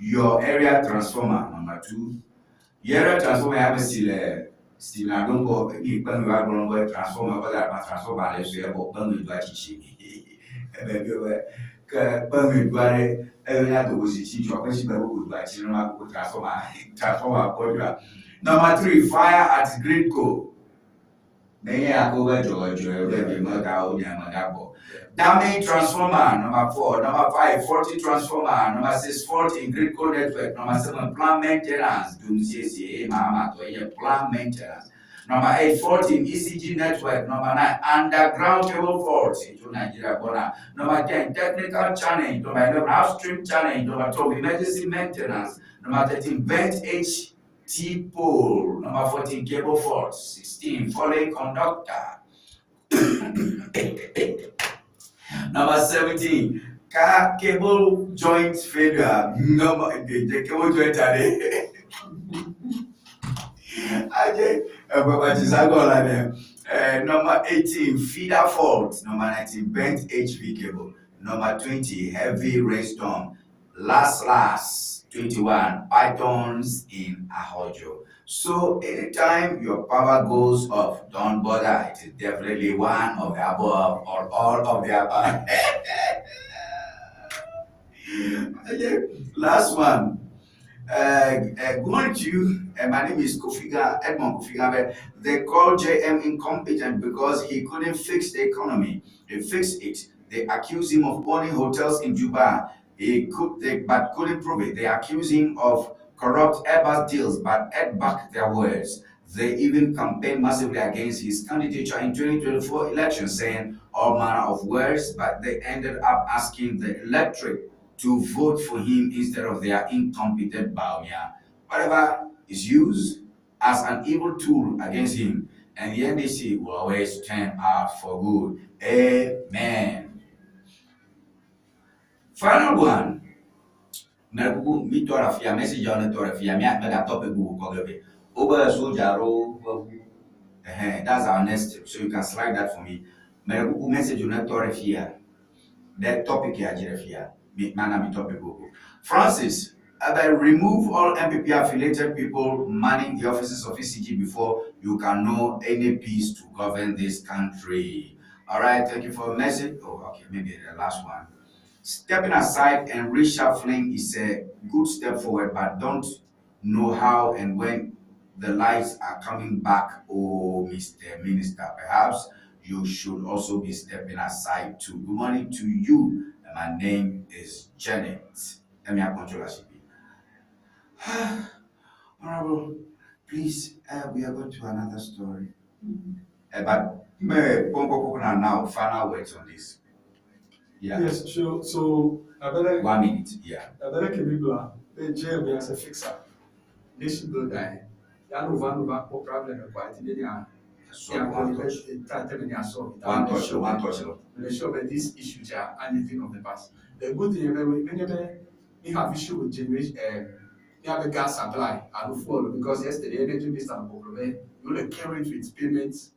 Your area transformer, number two. Your area transformer, I haven't still I don't go, you can go transformer, but I transformer, let's say, about Bangladesh, Bangladesh, number three, fire at Gridco. Damage transformer, number four. Number five, faulty transformer. Number six, fault in Gridco network. Number seven, plant maintenance. Plant maintenance. Number eight, fault in ECG network. Number nine, underground cable fault. Number 10, technical challenge. Number 11, upstream challenge. Number 12, emergency maintenance. Number 13, bent T-pole. Number 14, cable fault. 16, falling conductor. Number 17, car cable joint failure. The cable joint number 18, feeder fault. Number 19, bent HV cable. Number 20, heavy rainstorm. Last 21, pythons in Ahojo. So anytime your power goes off, don't bother. It is definitely one of the above or all of the above. Okay. Last one. Good morning to you. My name is Edmond Kofiga. They call JM incompetent because he couldn't fix the economy. He fixed it. They accuse him of owning hotels in Juba. But couldn't prove it. They accuse him of corrupt Airbus deals, but ate back their words. They even campaigned massively against his candidature in 2024 election, saying all manner of words, but they ended up asking the electorate to vote for him instead of their incompetent Baumia. Whatever is used as an evil tool against him, and the NDC will always turn out for good. Amen. Final one. That's our next step. So you can slide that for me. Message that topic here. Francis, remove all MPP affiliated people manning the offices of ECG before you can know any peace to govern this country. All right, thank you for the message. Oh, okay, maybe the last one. Stepping aside and reshuffling is a good step forward, but don't know how and when the lights are coming back. Oh, Mr. Minister, perhaps you should also be stepping aside too. Good morning to you. My name is Janet. Let me control Honorable, please, we are going to another story. But May now final words on this. Yeah.
Yes, sure. So, I better
1 minute. Yeah.
Kemigla, the JB as a fixer. Nation builder. Nova problem quite in the
So one touch. One touch.
Sure that these issues are anything of the past. The good thing whenever we have issue with generation, we have a gas supply and fuel because yesterday energy minister you will carry with payments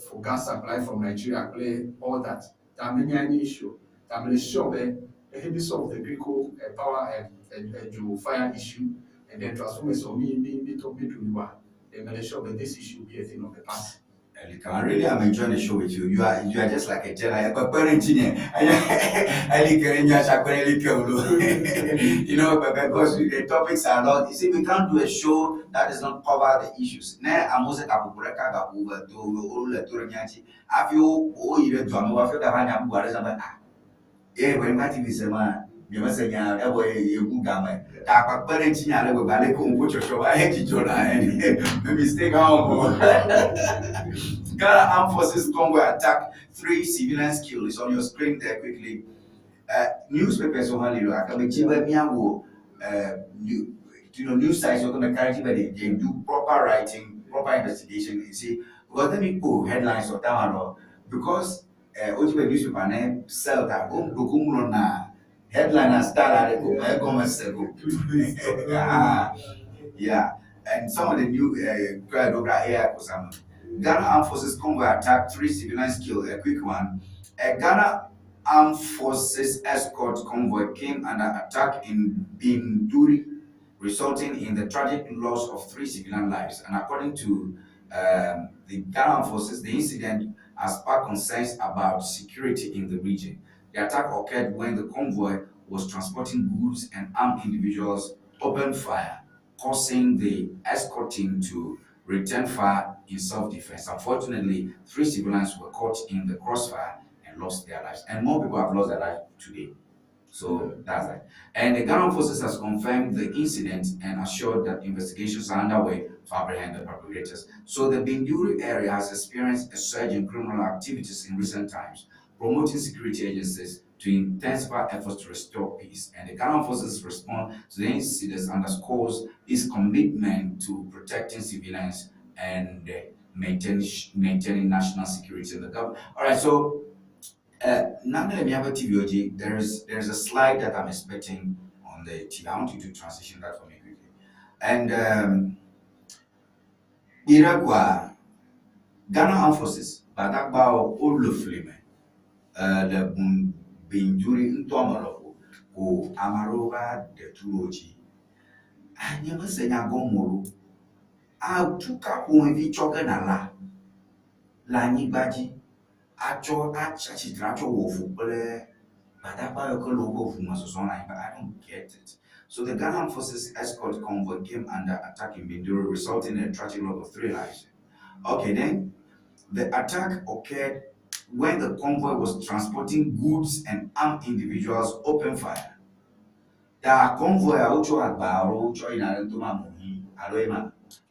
for gas supply from Nigeria, play all that. There many any issue. I'm sure that the heavy solve the Greek power and fire issue and then transformers for me to do then make sure that this issue be a thing of the past.
Really, I'm enjoying the show with you. You are just like a Jedi, but engineer. You know, because the topics are not. You see, we can't do a show that does not cover the issues. I'm also I feel you don't I feel that I'm yeah, when my TV is you must say, yeah, you good gamma. Tapa parents in a valley, come put your show. I hate you, maybe stay home. Ghana Armed Forces Congo attack 3 civilians killed. It's on your screen there quickly. Newspapers on Hallelujah. I can make news sites are going to carry they do proper writing, proper investigation. You see, because let me go headlines or down because Ojibe newspaper name sell that na headline and start yeah, and some of the new crowd over here Ghana Armed Forces Congo attacked 3 civilians killed. A quick one. A Ghana Armed Forces escort convoy came under attack in Binduri, resulting in the tragic loss of 3 civilian lives. And according to the Ghana Armed Forces, the incident has sparked concerns about security in the region. The attack occurred when the convoy was transporting goods and armed individuals opened fire, causing the escort team to return fire in self-defense. Unfortunately, 3 civilians were caught in the crossfire and lost their lives. And more people have lost their lives today. So that's that. And the Ghana Forces has confirmed the incident and assured that investigations are underway to apprehend the perpetrators. So the Binduri area has experienced a surge in criminal activities in recent times, promoting security agencies to intensify efforts to restore peace. And the Ghana Forces response to the incidents underscores its commitment to protecting civilians and maintaining national security in the government. All right, so now that we have a TVOG, there's a slide that I'm expecting on the TV. I want you to transition that for me quickly. And Iraqwa, Ghana Armed Forces, Badakbao Oluflime, the Binduri Ntomolopo, ko Amaroba de Turoji. I never say Nagomoro. I took up one of each other La Nibaji. Actual wofu but I don't get it. So the Ghana Forces escort convoy came under attack in Binduri, resulting in a tragic loss of 3 lives. Okay, then the attack occurred when the convoy was transporting goods and armed individuals opened fire. The convoy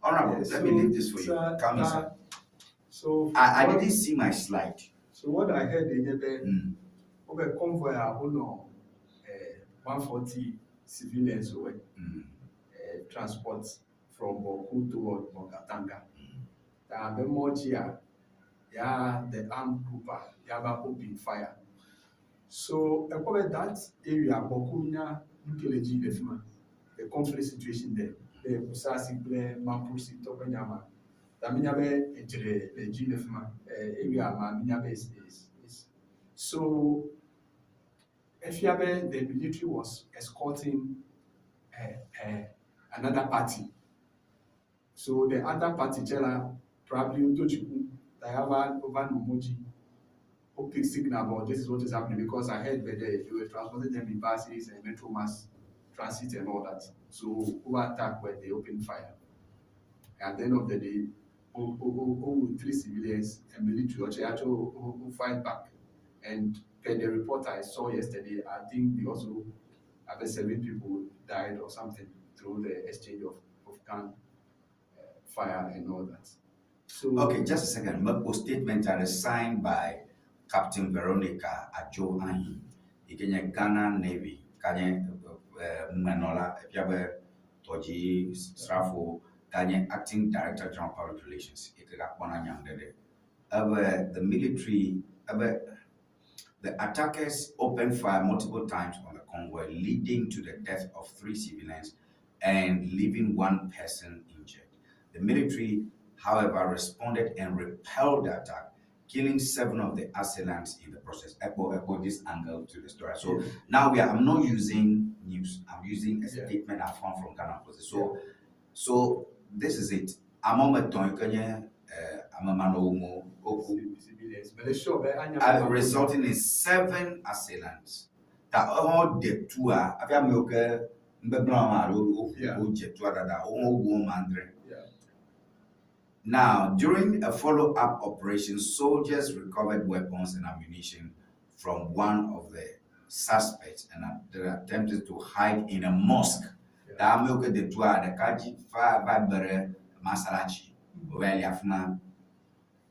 Honorable, let me leave this for you. Come in, sir.
So
I didn't see my slide.
So what I heard in the over convoy are 140 civilians who transport from Boku toward Mogatanga. The Mojia, the armed group, Yaba open fire. So about that area, Bokunya, Nkeleji, the conflict situation there, the Kusasi, Mampusi, Topanyama. Daminyabe ejire leji lefuma area ma minyabe is so Efiabe the military was escorting another party. So the other party Jela probably Utochiku Dayava over Nomoji pick signal about this is what is happening because I heard that they were transporting them in buses and metro mass transit and all that. So over attack where they opened fire. At the end of the day, 3 civilians and military who fight back. And per the report I saw yesterday, I think they also have 7 people died or something through the exchange of gun fire and all that. So
okay, just a second. Mako statement are signed by Captain Veronica Ajo Ahi, Ikenya Ghana Navy, Kanye Manola, Piabe Toji Strafo, Kanye Acting Director General Public Relations, Ikakwana Nyangde. The military, the attackers opened fire multiple times on the convoy, leading to the death of 3 civilians and leaving 1 person injured. The military, however, responded and repelled the attack, killing 7 of the assailants in the process. Echo this angle to the story. So now I'm not using news. I'm using a statement I found from Ghana Post. So this is it. I'm on my tongue. Resulting in 7 assailants. That all the 2 are. Now, during a follow-up operation, soldiers recovered weapons and ammunition from one of the suspects and they attempted to hide in a mosque.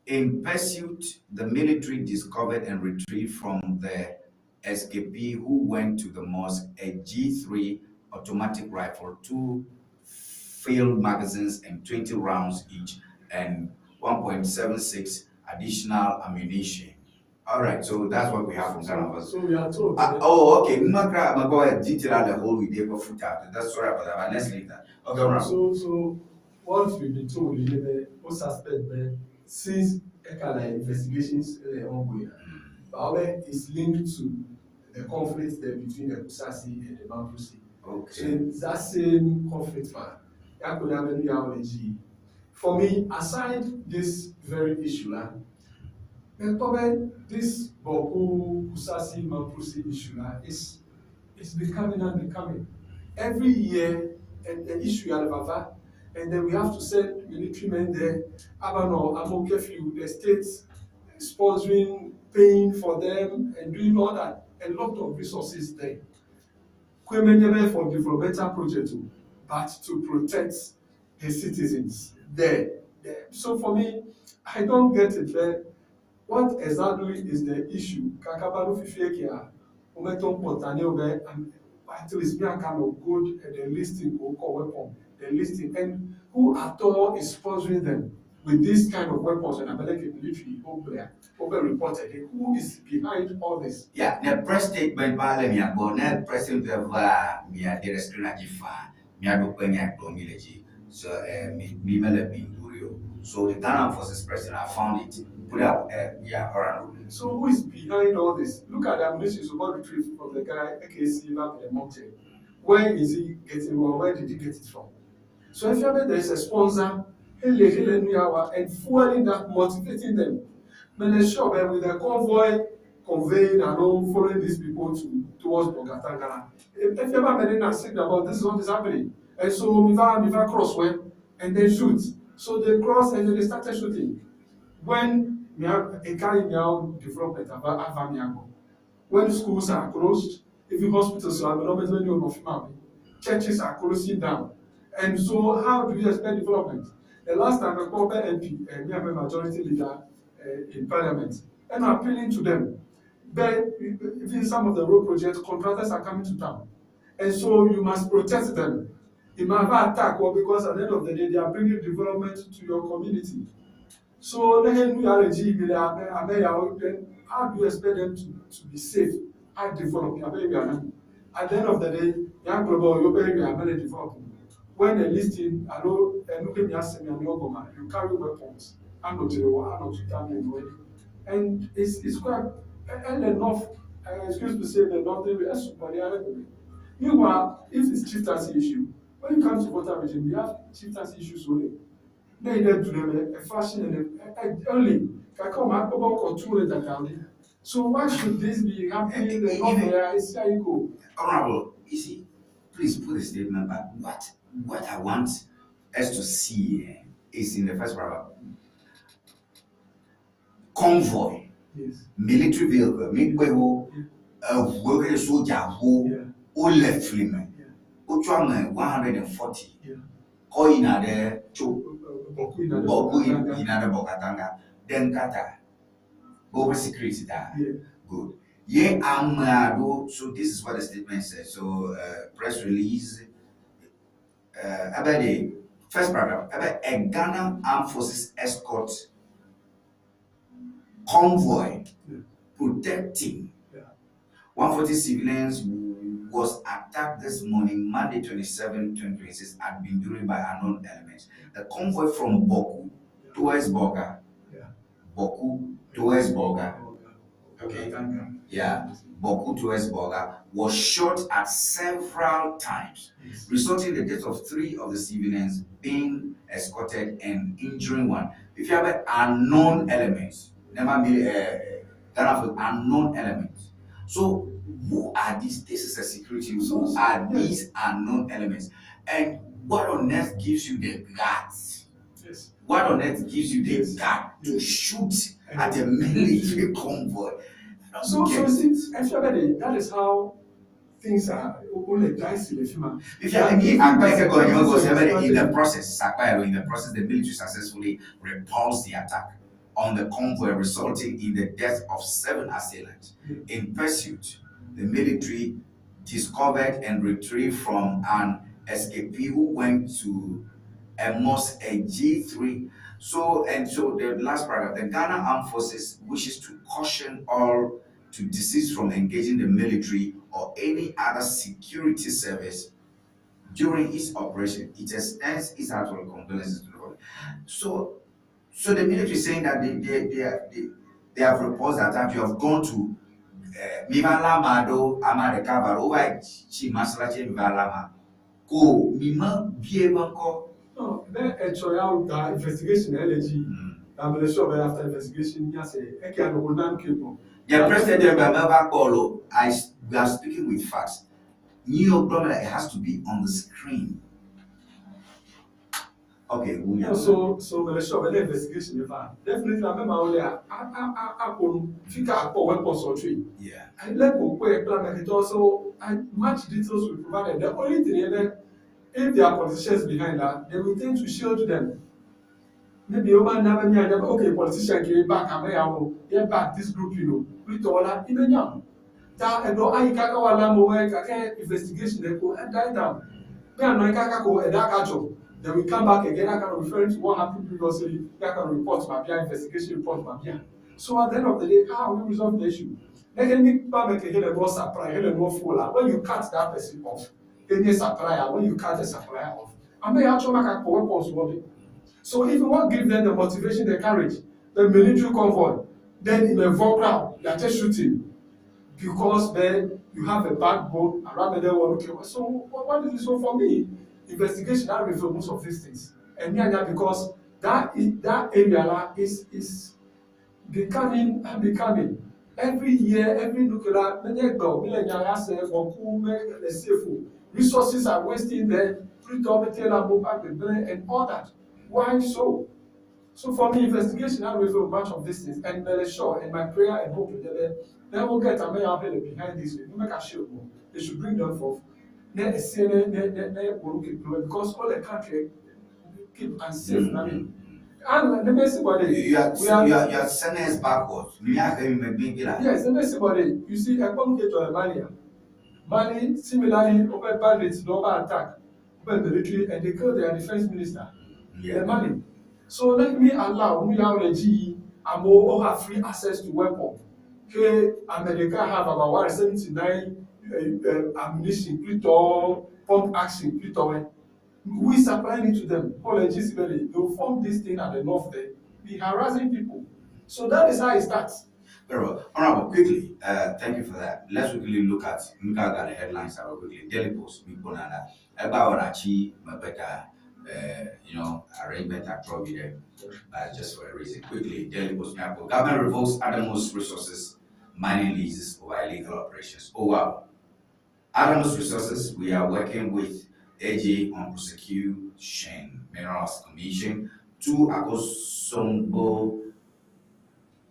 In pursuit, the military discovered and retrieved from the escapee who went to the mosque a G3 automatic rifle, 2 field magazines and 20 rounds each, and 1.76 additional ammunition. All right, so that's what we have from Ghana.
So we are told.
Okay. I'm go ahead detail the whole video for foot out. That's sorry about that, but let's leave that. Okay,
so once we've been told the suspect since investigations ongoing, but is linked to the conflict there between the Kusasi and the Mamprusi.
Okay.
So that same conflict, for me, aside this very issue, this Boku Kusasi Mamprusi issue is becoming. Every year, an issue and then we have to send military men there. I'm curfew, the states sponsoring, paying for them, and doing all that. A lot of resources there. For developmental project, but to protect the citizens there. So for me, I don't get it there. What exactly is the issue? Kakabaru Fifekia, Umeton Pontane, and at least me a kind of good at the listing or weapon. The listing and who at all is sponsoring them with this kind of weapons and American military over reported. Who is behind all this?
Yeah, the press statement by me about net president of me at the restaurant me at the so me so the Ghana Forces president I found it put up around.
So who is behind all this? Look at the ammunition support retrieved from the guy AKC back in the mountain. Where is he getting or where did he get it from? So if there is a sponsor, and fueling that, motivating them, then ensure with the convoy conveying and following these people towards Bogota, Ghana. If you ever been and said about this is what is happening, and so Miva crossway and then shoot. So they cross and then they started shooting. When we have a carrying out development of when schools are closed, even hospitals are not churches are closing down. And so how do we expect development? The last time I called MP, we have a majority leader in parliament, and I'm appealing to them. But even some of the road projects, contractors are coming to town. And so you must protect them. It might have attack, or because at the end of the day, they are bringing development to your community. So then how do you expect them to be safe? How develop? At the end of the day, young global, you're very developing. When they listing, you carry weapons, and it's quite enough. Excuse me, say they're not very. Meanwhile, if it's chieftaincy issue, when you come to voter regime, we have chieftaincy issues only. They need to them a fashion and only can come up about control that. So why should this be happening?
Honorable, you see, please put the statement back. What I want us to see is in the first paragraph. Convoy,
yes.
Military vehicle, working soldier who left Flimen, 140. Coin there,
Boku
in other Bokatanga, then Kata. Over security that.
Yeah.
Good. Yeah, so this is what the statement says. So press release about the first paragraph about a Ghana Armed Forces escort convoy protecting 140 civilians was attacked this morning, Monday 27, 2026, at Binduri by unknown elements. The convoy from Boku towards Boga. Boku towards Boga. Okay. Yeah. Boku towards Boga was shot at several times, resulting in the death of 3 of the civilians being escorted and injuring 1. If you have unknown elements, never made Ghana for unknown elements. So who are these? This is a security. Who are these unknown elements? And what on earth gives you the guts?
Yes.
What on earth gives you the gut to shoot at a military convoy?
So actually, that is how things are only dicey in the film.
If you are in the process, the military successfully repulsed the attack on the convoy, resulting in the death of 7 assailants. In pursuit, the military discovered and retrieved from an escapee who went to a mosque, a G3. So the last paragraph, the Ghana Armed Forces wishes to caution all to desist from engaging the military or any other security service during its operation. It extends its heartfelt condolences to the public. So the military is saying that they have repulsed the attack. You have gone to Mivala Mado Amade Kabar over Chimasalache Mivalama. Go Mima Biebanko.
No, then a trial investigation LG. I'm going to show after investigation. Yes, I can't hold on people.
The president we are speaking with facts. New York government, it has to be on the screen. Okay,
so the show the investigation definitely I remember only I could figure out weapons or tree.
Yeah.
And let go play plan like it also and much details we provided. The only thing if there are politicians behind that, they will tend to shield them. Maybe okay, politician came back and they back this group, with all that even young. That and I can't investigation they go and die down. Then we come back again, I can refer to what happened previously, I can report my investigation report. So at the end of the day, how we resolve the issue? When you cut that person off, any supplier, when you cut the supplier off, I may actually make a weapons. So if you want to give them the motivation, the courage, the military convoy, then in a war crowd, they are just shooting. Because then you have a backbone around the world. Okay, so what is this? So for me, investigation I refer most of these things. And because that area is becoming every year, every nuclear resources are wasting there, and all that. Why so? So for me, investigation I refer much of these things, and sure, and my prayer and hope together, then we'll get a mayor behind this. We make a show. They should bring them forth. Because all the country keep unsafe. And the basic body.
You are sending us backwards.
Yes, the basic body. You see, I come to Mali. Mali similarly over bandits, over attack, over military, and they killed their defense minister. Yeah. Mali. So let me allow the GE and all have free access to weapons. Okay, America have about 179 ammunition, pump action, we supplying it to them. They will form this thing at the north there, be harassing people. So that is how it starts.
Very well. Honorable, quickly, thank you for that. Let's quickly look at the headlines quickly. Daily Post, about better, arrangement at probably there, just for a reason. Quickly, Daily Post, government revokes Adamos Resources mining leases over illegal operations. Oh wow. Adamos Resources, we are working with AG on prosecution, Minerals Commission, 2 Akosombo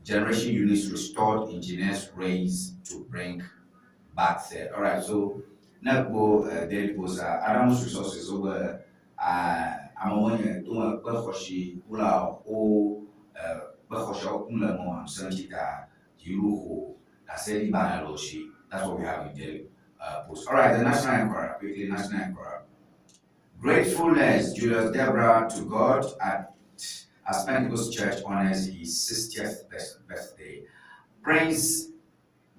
generation units restored, engineers raised to bring back there. All right, so now go Daily Post, Adamos Resources over amonya to ba khoshi ula o ba khosha kumla mo am sanchita jiruho aseli ba loshi. That's what we have in Delhi post. All right, the National Enquirer, quickly, National Enquirer. Gratefulness, Julius Debra to God as Pentecost Church honors his 60th birthday. Prince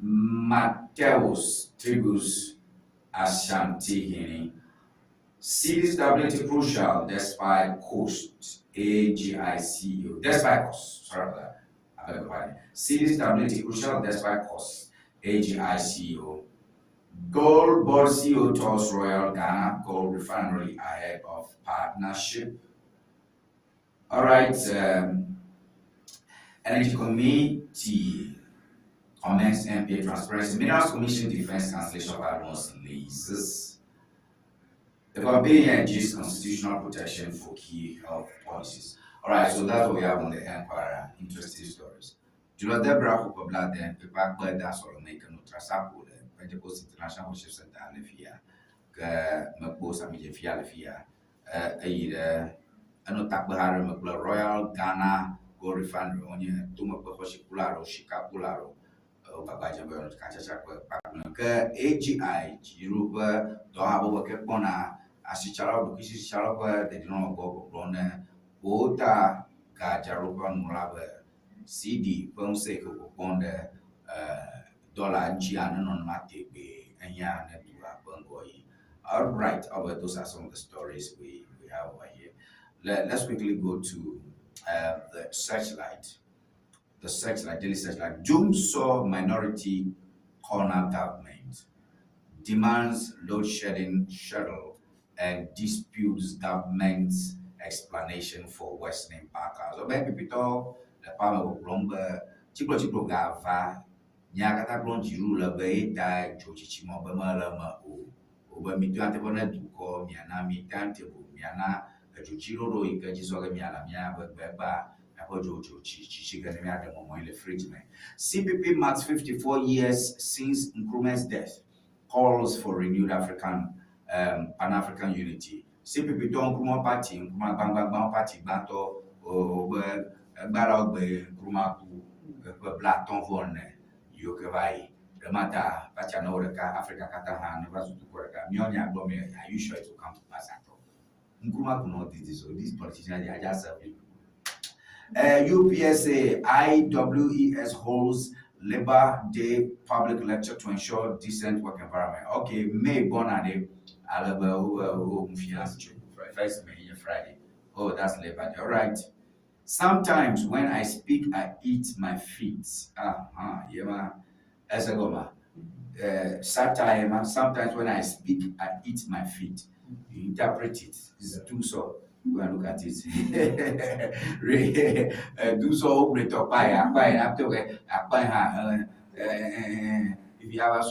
Mateus Tribus Ashantihini. Cities stability crucial despite cost. AGICO. Despite cost. Sorry about that. I beg your pardon. Cities stability crucial despite cost. AGICO. Gold Board CEO tells Royal Ghana Gold Refinery ahead of partnership. All right. Energy Committee comments MPA Transparency. Minerals Commission Defense Cancellation of Advance Leases. The campaign urges constitutional protection for key health policies. All right, so that's what we have on the Enquirer. Interesting stories. Julius Debra Hukobla then paper by that's all making no trasapo the Pentecost International Worship Center and Fia. Mabos Amija Fia Fia. Ano takbahara mabla Royal Ghana Gold Refinery onye tuma Hoshi Kularo, Shika Kularo. Babaja Boy Kacha Ke AGI Jiruba Dohabo Kepona Asichala Bukishi Shalaba, they do not go Brone, Bota Gajaruba Mulabe, CD, Ponseko Bonde, Dollar Gianna non Mate Bay, and Yan Bungoi. All right, those are some of the stories we have over here. Let's quickly go to the Searchlight. The Searchlight, Daily Searchlight. Doom saw minority corner government, demands load shedding schedule, and disputes government's explanation for worsening Parker. So when people the palm of lumber, Chico Gava, Yakata Blonji ruler, Bay, die, Jochichimo, Bamala, Obamitua, to call Miana, Mitantable, Miana, a Juchiro, Ikajisoga Miana, Beba. CPP marks 54 years since Nkrumah's death, calls for renewed Pan-African unity. CPP don't Nkrumah party, Nkrumah Bang party, Banto, Barogbe, Nkrumah, Blaton Von, Yokevai, Ramata, Pachanora, Africa Katahan, Nevazutukoraka, Mionia Gome, are you sure it will come to pass? Nkrumah could not do this, so these politicians are just serving. UPSA IWES holds Labor Day public lecture to ensure decent work environment. Okay, May Bonade, first May Friday. Oh, that's Labor Day. All right. Sometimes when I speak, I eat my feet. Satire. Sometimes when I speak, I eat my feet. You interpret it. Do so. Go and look at it. Do so great or buy after if you have a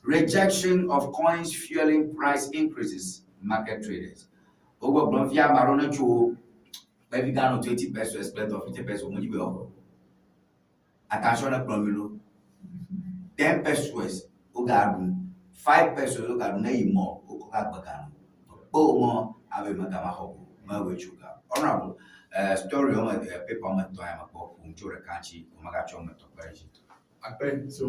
rejection of coins fueling price increases, market traders. Over Blonfia Barona Chu, maybe down 20 pesos, split of 50 pesos, when you will. Attention, a promilo 10 pesos, Ogarden, 5 pesos, Ogarden, more. Honorable story on the paper on the time about Punjura Kanchi, Magacho Metopaji.
So,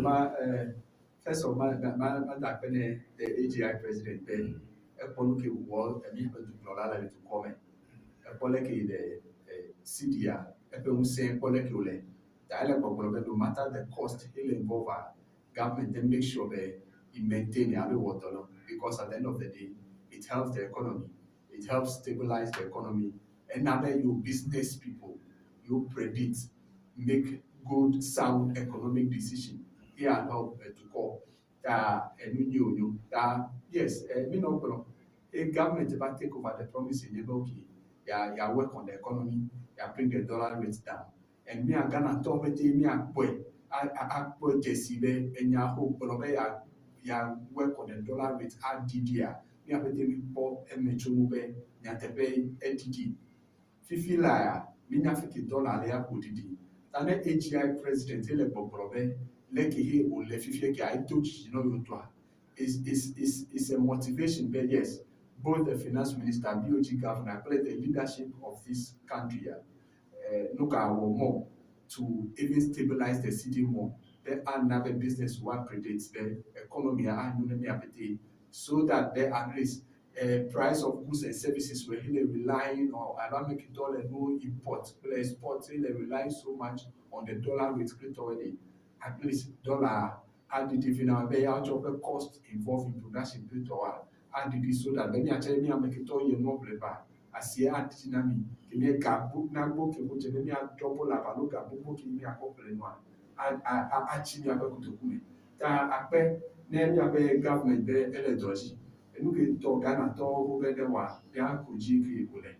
first of all, the AGI president, Ben, a Poluki wall, a people to Florida to comment. A Poleki, the CDR, a Pemu saying Polecule, the island of no matter the cost, he'll involve government and make sure they maintain the water. Because at the end of the day, it helps the economy. It helps stabilize the economy. And now that you business people, you predict, make good, sound economic decision. Here and help to call. Yes, a government about take over the promise in the okay. You work on the economy, you bring the dollar rates down. And me, I'm gonna talk with me, I put Jesse and ya hope, ya work on the dollar rate at DDR. Me have a poor MHMB, Yatepe, NTT. Fifi Laya, Minafiki dollar, they are put it in. And the AGI president, Ele Bobrobe, Leki, or Lefifi, I told you, you know, is a motivation. But yes, both the finance minister and BOG governor play the leadership of this country. Look at our more to even stabilize the city more. Then another business what predates the economy and so that there at least price of goods and services were really relying on Islamic dollar no import, but export they rely so much on the dollar rate rate already. At least dollar additive in our way out of the cost involved in production rate or added so that when you actually make it all you know as ye antinami kini ka book na book ke boche ni a double la ba look book ni a couple no a chi ni abakuto kume ta ape na ni abe government be ele doji enu ke to Ghana to go be de wa ya ko ji ki ikule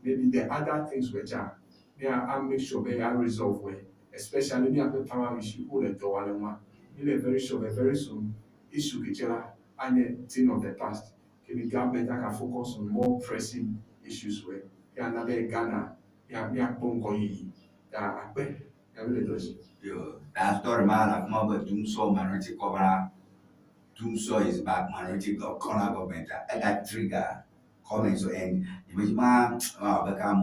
maybe the other things which are I make sure they are resolved well, especially ni abe power issue ko le to wale one ni very sure very soon issue ke chela and a thing of the past the government that can focus on more pressing issues where ya na be Ghana ya bongo yi ya ape ya really does.
Yo, that story man of mother Doomsaw minority cover. Doomsaw is back minority corner government. I got trigger comments so and the man become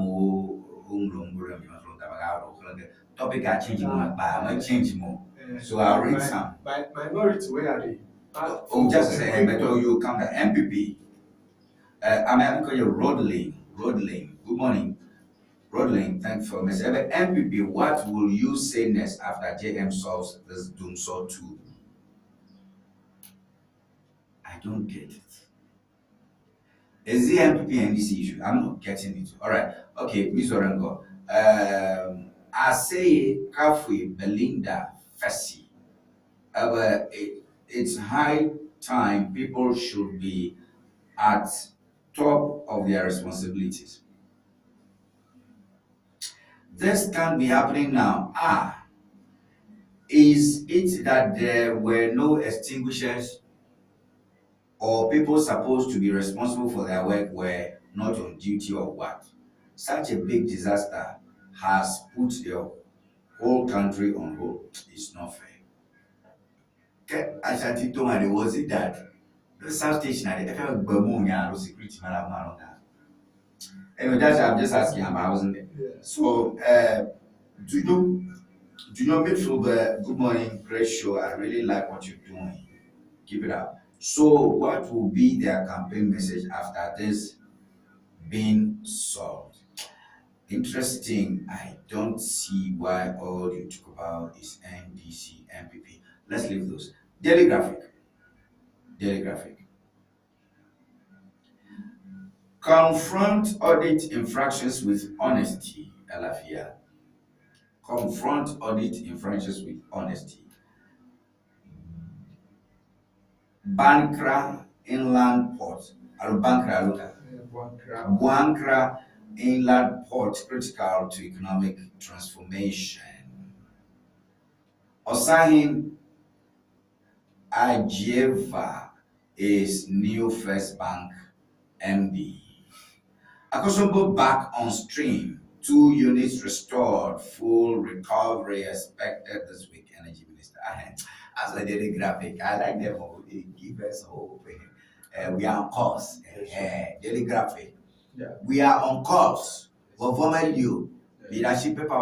topic I change more, but I change more. So I'll read some.
Minority where are they?
Oh, just a second, but you come to MPP. I'm calling you Rodling. Good morning. Rodling, thanks for message. MPP, what will you say next after JM solves this Doomsaw 2? I don't get it. Is the MPP and this issue? I'm not getting it. All right. Okay, Ms. Orengo. I say Kafui Belinda Fessi. It's high time people should be at top of their responsibilities. This can't be happening now. Is it that there were no extinguishers or people supposed to be responsible for their work were not on duty or what? Such a big disaster has put the whole country on hold. It's not fair. Ashanti Tomari, was it that the South Station had a security man? Anyway, that's I'm just asking him. I wasn't there.
Yeah.
So, do you know me through the good morning, great show? I really like what you're doing. Keep it up. So, what will be their campaign message after this being solved? Interesting. I don't see why all you talk about is NDC, MPP. Let's leave those. Daily graphic. Confront audit infractions with honesty, Alafia. Confront audit infractions with honesty. Bankra Inland Port, Buankra Inland Port critical to economic transformation. Osahin Ajeva is new First Bank MD. Akosombo back on stream. 2 units restored. Full recovery expected this week. Energy Minister. As I did a graphic, I like them all. They give us hope. We are on course. Daily graphic.
Yeah.
We are on course. What former you? Leadership paper. We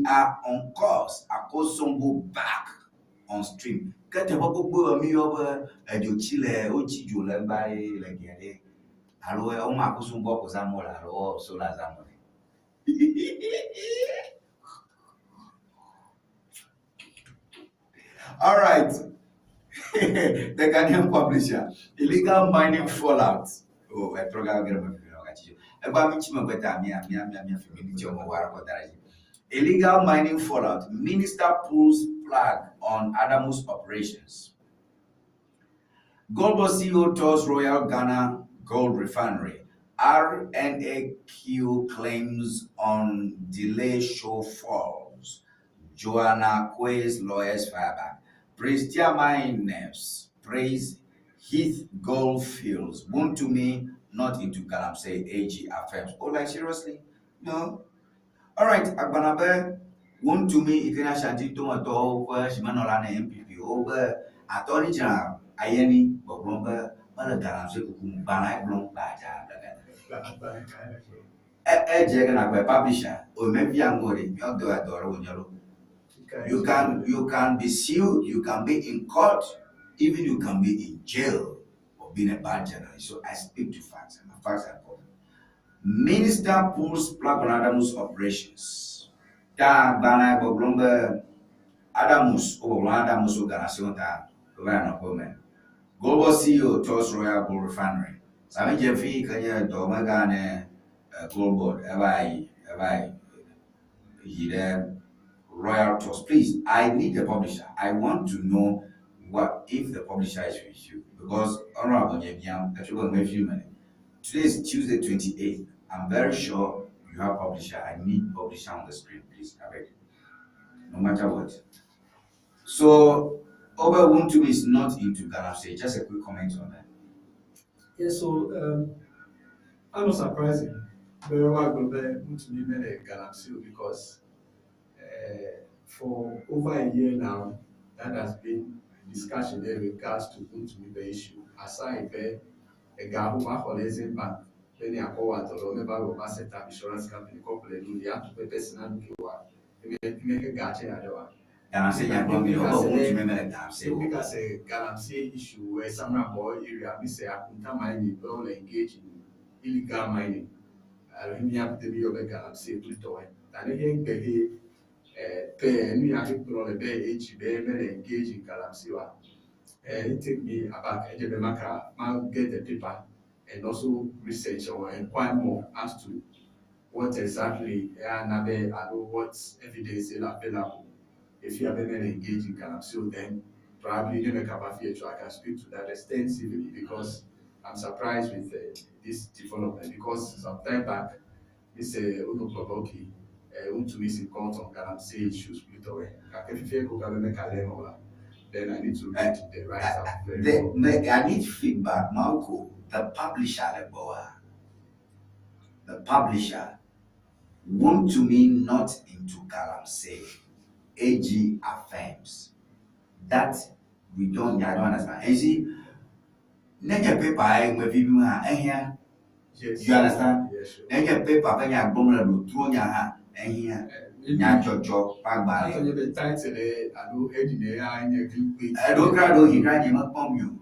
are on course. Akosombo back on stream. Kete gbogbo mi obo ejo chile o chiju le bare le gere alo o ma ko sun bo ko samola alo so la zamore. All right. The Ghanaian publisher, illegal mining fallout. Oh, I program illegal mining fallout. Minister pulls plug on Adamus operations. Goldboss CEO tours Royal Ghana Gold Refinery. RNAQ claims on delay show falls. Joanna Quay's lawyers fire back. Praise miners. Praise Heath Goldfields. Won't to me, not into Galamsey AG affirms. Oh, like seriously? No. All right, Agbanabe, want to me itena shanti to ma to for shimanola na MPP over attorney general ayeni bobromba mala garamse kukum bana blom baja ejeg na by publisher o maybe amore mi odo adoro onyalo you can be sued, you can be in court, even you can be in jail for being a bad journalist. So I speak to facts, and the facts are covered. Minister pulls plug on Adamus operations. Ta bana boblomba Adamus organization ta governor appointment. Global CEO Toast Royal Bull Refinery. Sami Jeffy kanya domaga ne global ever Royal Toast. Please, I need the publisher. I want to know what if the publisher is with you. Because Honorable Nyebiam, today is Tuesday 28th. I'm very sure you have publisher. I need publisher on the screen, please. I beg. No matter what. So Oba Wuntum is not into Galamsey. Just a quick comment on that.
Yeah, so I'm not surprising. Very well, Wuntum made a Galamsey because for over a year now, that has been discussion in regards to Wuntum the issue. Aside a guy who Horizon Bank, then you go at the member of asset insurance company, corporate, you have to pay personal make a gotcha.
And I'm saying, I'm going to remember that I'm saying,
because a Galamsey issue where some boy area, we say, I put mining, all engage in illegal mining. I have to be over Galamsey to do it. And again, pay any people on the bay, engage in Galamsey. It take me aback, I get the paper and also research or inquire more as to what exactly what evidence is available. If you have been engaged in Galamsey, then probably you make up a feature. I can speak to that extensively because I'm surprised with this development because some time back, this Uno Provoki, to miss in court on Galamsey issues split away. Then I need to read the rights of
I need feedback, Marco. The publisher want to me not into Galamsey. AG affirms that I don't understand. And see, Nature paper, here.
Yes.
You understand?
Yes, sure.
Nature paper, when you're going to throw your hand, and here, Nacho,
I don't the title, I know heading the eye in a good
I don't cry, though, he can't even come you.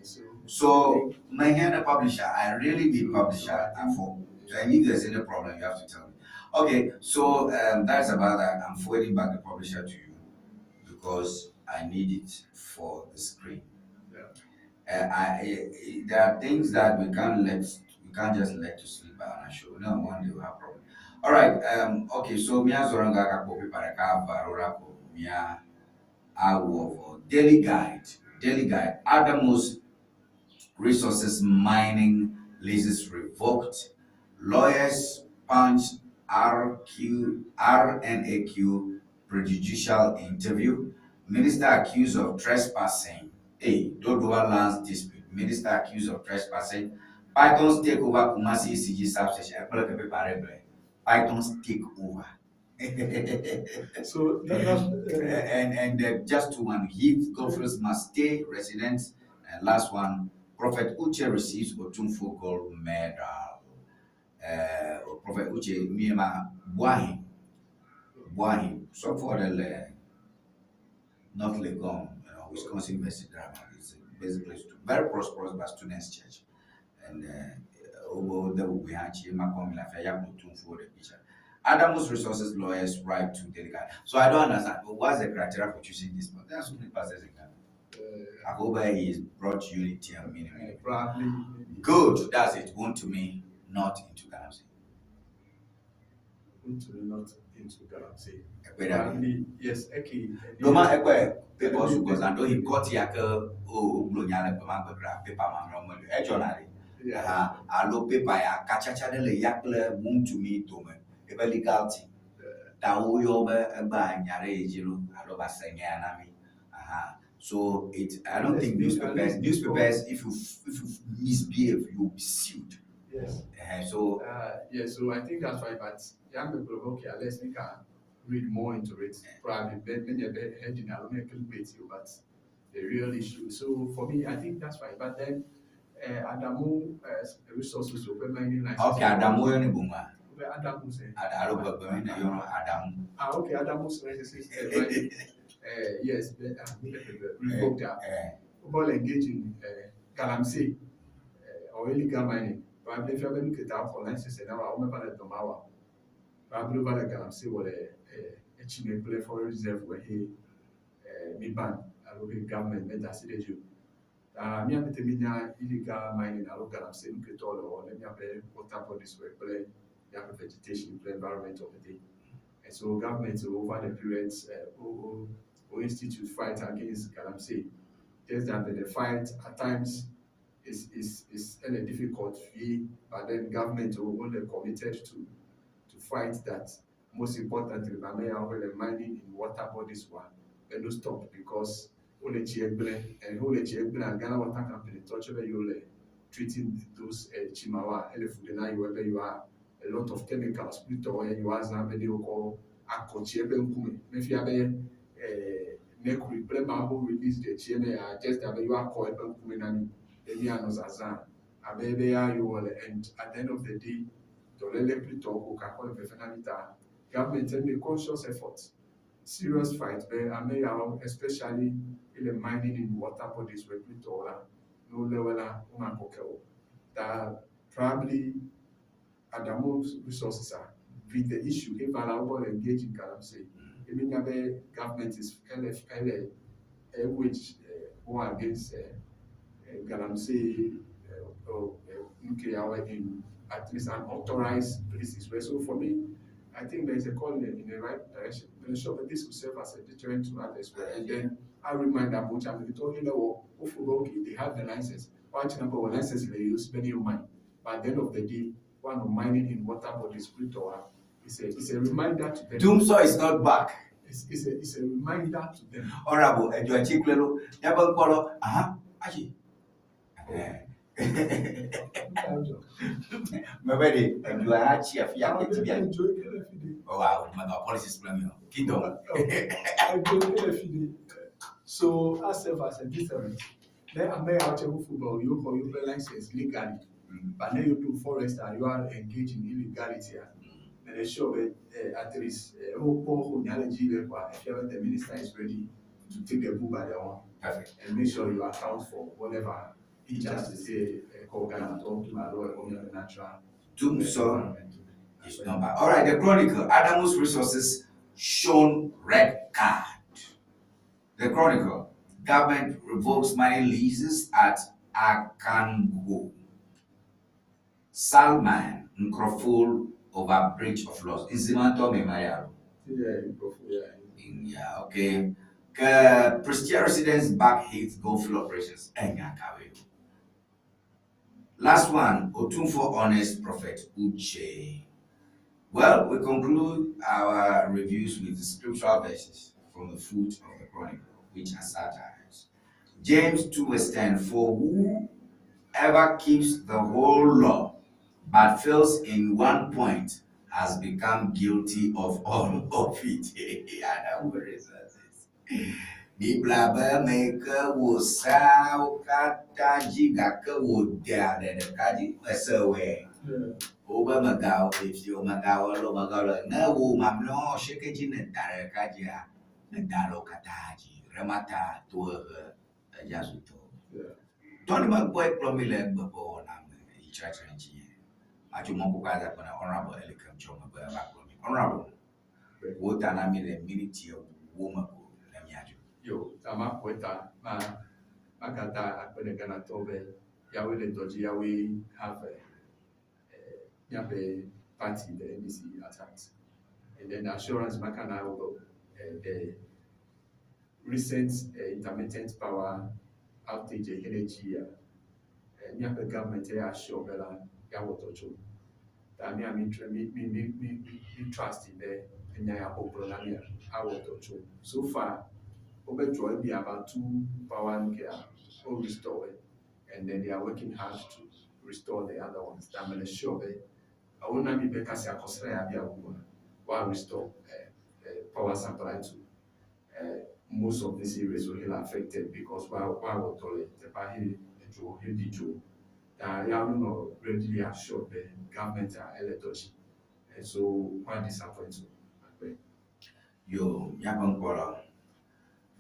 So,
So, my hand a publisher, I really need publisher for. So, and if there's any problem, you have to tell me. Okay, so that's about that. I'm forwarding back the publisher to you because I need it for the screen.
yeah.
There are things that we can't just let to sleep by on a show. No one day will have problem. All right. Okay. So Mia Zoranga Kapopi Paraka Varora Mia Awo Daily Guide. Adamus Resources Mining leases revoked. Lawyers punch RNAQ prejudicial interview. Minister accused of trespassing. Dodua lands dispute. Minister accused of trespassing. Pythons take over Kumasi CG substation. Pythons take over.
So that's
and just to one, Heath Godfrey's must stay residents. And last one, Prophet Uche receives Otumfo Gold Medal. Prophet Uche Miema Buahim. So for the North Legon, Wisconsin University Drama. It's a basic place to very prosperous by students' church. And there will be actually Makom Lafayette Otumfo the picture. Adamus Resources lawyers right to delegate. So I don't understand. But what's the criteria for choosing this? But there are so many pastors in Ghana. Akoba is brought unity and meaning.
Probably
Good. That's it. Want to me, not into Galamsey.
not into Galamsey.
Probably
yes. Okay.
No man, people who goes and he got here. Glonyale paper man.
Yeah.
Alo paper ya kachacha de le yakle want to me to me. Ebe legal thing. Da uyo ba nyare ejiro alo ba senya na mi. So I don't think newspapers, if you misbehave, you'll be sued.
Yes.
So
So I think that's right. But young people, okay, let's make read more into it. Probably many of the heading I don't make you, but the real issue. So for me, I think that's fine. But then Adamu resources will be mining license.
Okay, Adamu yoni bunga.
Adamu say.
Adamu babbe na yono Adamu.
Okay, Adamu's licenses. Yes, revoked that. People engaging Galamsey or illegal mining. Probably if you have look at our for license and our own panel Domawa. Probably over the Galamsey or a Chile play for reserve where he me ban a local government made as it do. Me and the Minya illegal mining a local Galamsey look at all or let me have a water bodies where play, you have a vegetation, play environment of the day. And so governments over the periods or institute fight against Galamsey. Just that the fight at times is a difficult fee, but then government will only committed to fight that. Most importantly, the mining in water bodies one, they don't stop because only Chiegble and only Chiegble and Ghana Water Company touch over you treating those Chimawa, Elefudena, wherever you are, a lot of chemicals, split away, you are somebody who call Akochiebe Nkume. If you have a neck replay, who release the Chiene, just have you are called Nkume Nani, Emianos Azan, Abebe, you will, and at the end of the day, to let talk, who can call the government and make conscious efforts, serious fight, especially in the mining in water bodies where we no level that probably at the most resources are with the issue if allowable engage in Galamsey. I mean the government is LFLA which who are against Galamsey nuclear in at least unauthorized places where so for me I think there is a call in the right direction. I'm sure that this will serve as a deterrent to others. And then I remind them, which I'm talking about, okay, they have the license. What number of licenses they use, many of mine. But at the end of the day, one of mining in water bodies, spiritual, it's a reminder to them.
Doomsaw is not back.
It's a reminder to them.
Honorable, and you are chiklelo, never follow. Aji. Mabedi, and you are actually a fiat. Oh, wow, my policies plan kingdom.
So, as self as a deterrent, then I may out football, you call your license legally, but then you do forest and you are engaged in illegality. And they show at least who knowledge if the minister is ready to take the book by their own.
Perfect.
And make sure you account for whatever injustice Ghana talk to my lawyer or the natural.
Doomsaw is not bad. All right, the Chronicle, Adamus Resources shown red card. The Chronicle, government revokes mining leases at Akango. Salman Nkroful over breach of laws. Inzimanto Memayaro. Yeah, okay. Prestia residents back hate Goldfield operations. Last one, Otunfo Honest Prophet Uche. Well, we conclude our reviews with the scriptural verses from the foot of the Chronicle, which are satires. James 2:10, for whoever keeps the whole law but fails in one point has become guilty of all of it. Di blaba meka wosau kata jiga ke wodia de kaji esewe. Oba magao if you magao lo magao na wo mamno sheke jine tare kaji ya ndalo kataji remata to jasuto. Tony magboy promile babo na church nchi. Acho moko kaza kuna honorable Elikem Choma ba honorable. Wo tana mi le minute wo mako.
Yo, Tama Poeta, Makata, Akpenegana Tobe, Yahweh the Doji, Yahweh have a party, the NDC attacks. And then assurance Makana, the recent intermittent power outage, energy, and Yape government, they assure Bella, Yawotocho. That me trust in the Naya Oprolania, Awotocho. So far, Overdraw be about 2 power nuclear or restore it, and then they are working hard to restore the other ones. I'm going to show it. I will not be because I consider while restore power supply to most of these areas were affected because while we're told the party they are not readily assured the government are electors. And so quite disappointing.
Yo, Yapon Polo,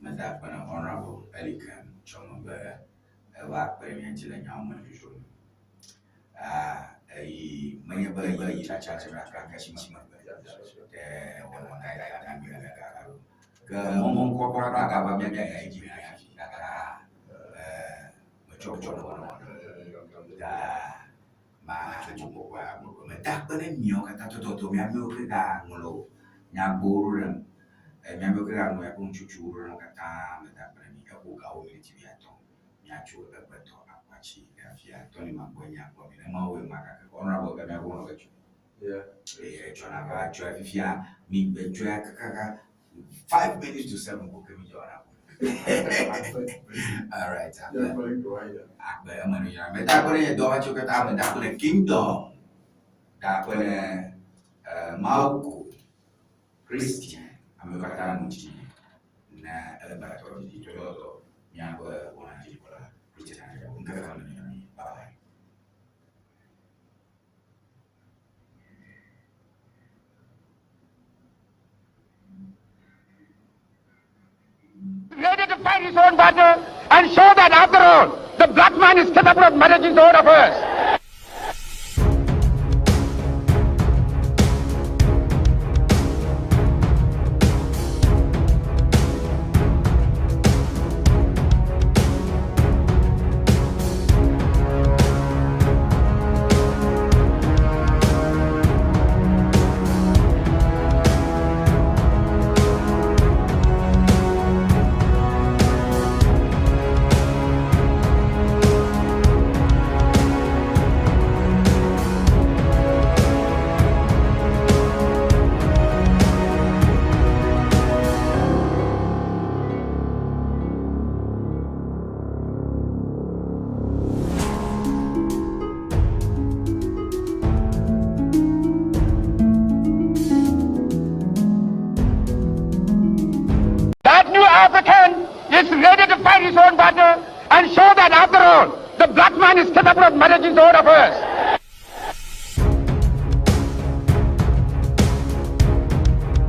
Madame Honorable Elican, Chomber, a lot very until a young man usual. A many of the Chacha Rakashima, the one I Momon Corpora, yeah. 5 minutes to 7 book. All right. Kingdom. Malco Christian. I'm a Katamuchi. Na Elevator, Yamba, one bye.
Ready to fight his own battle and show that after all, the black man is capable of managing his own affairs. African is ready to fight his own battle and show that after all, the black man is capable of managing his own affairs.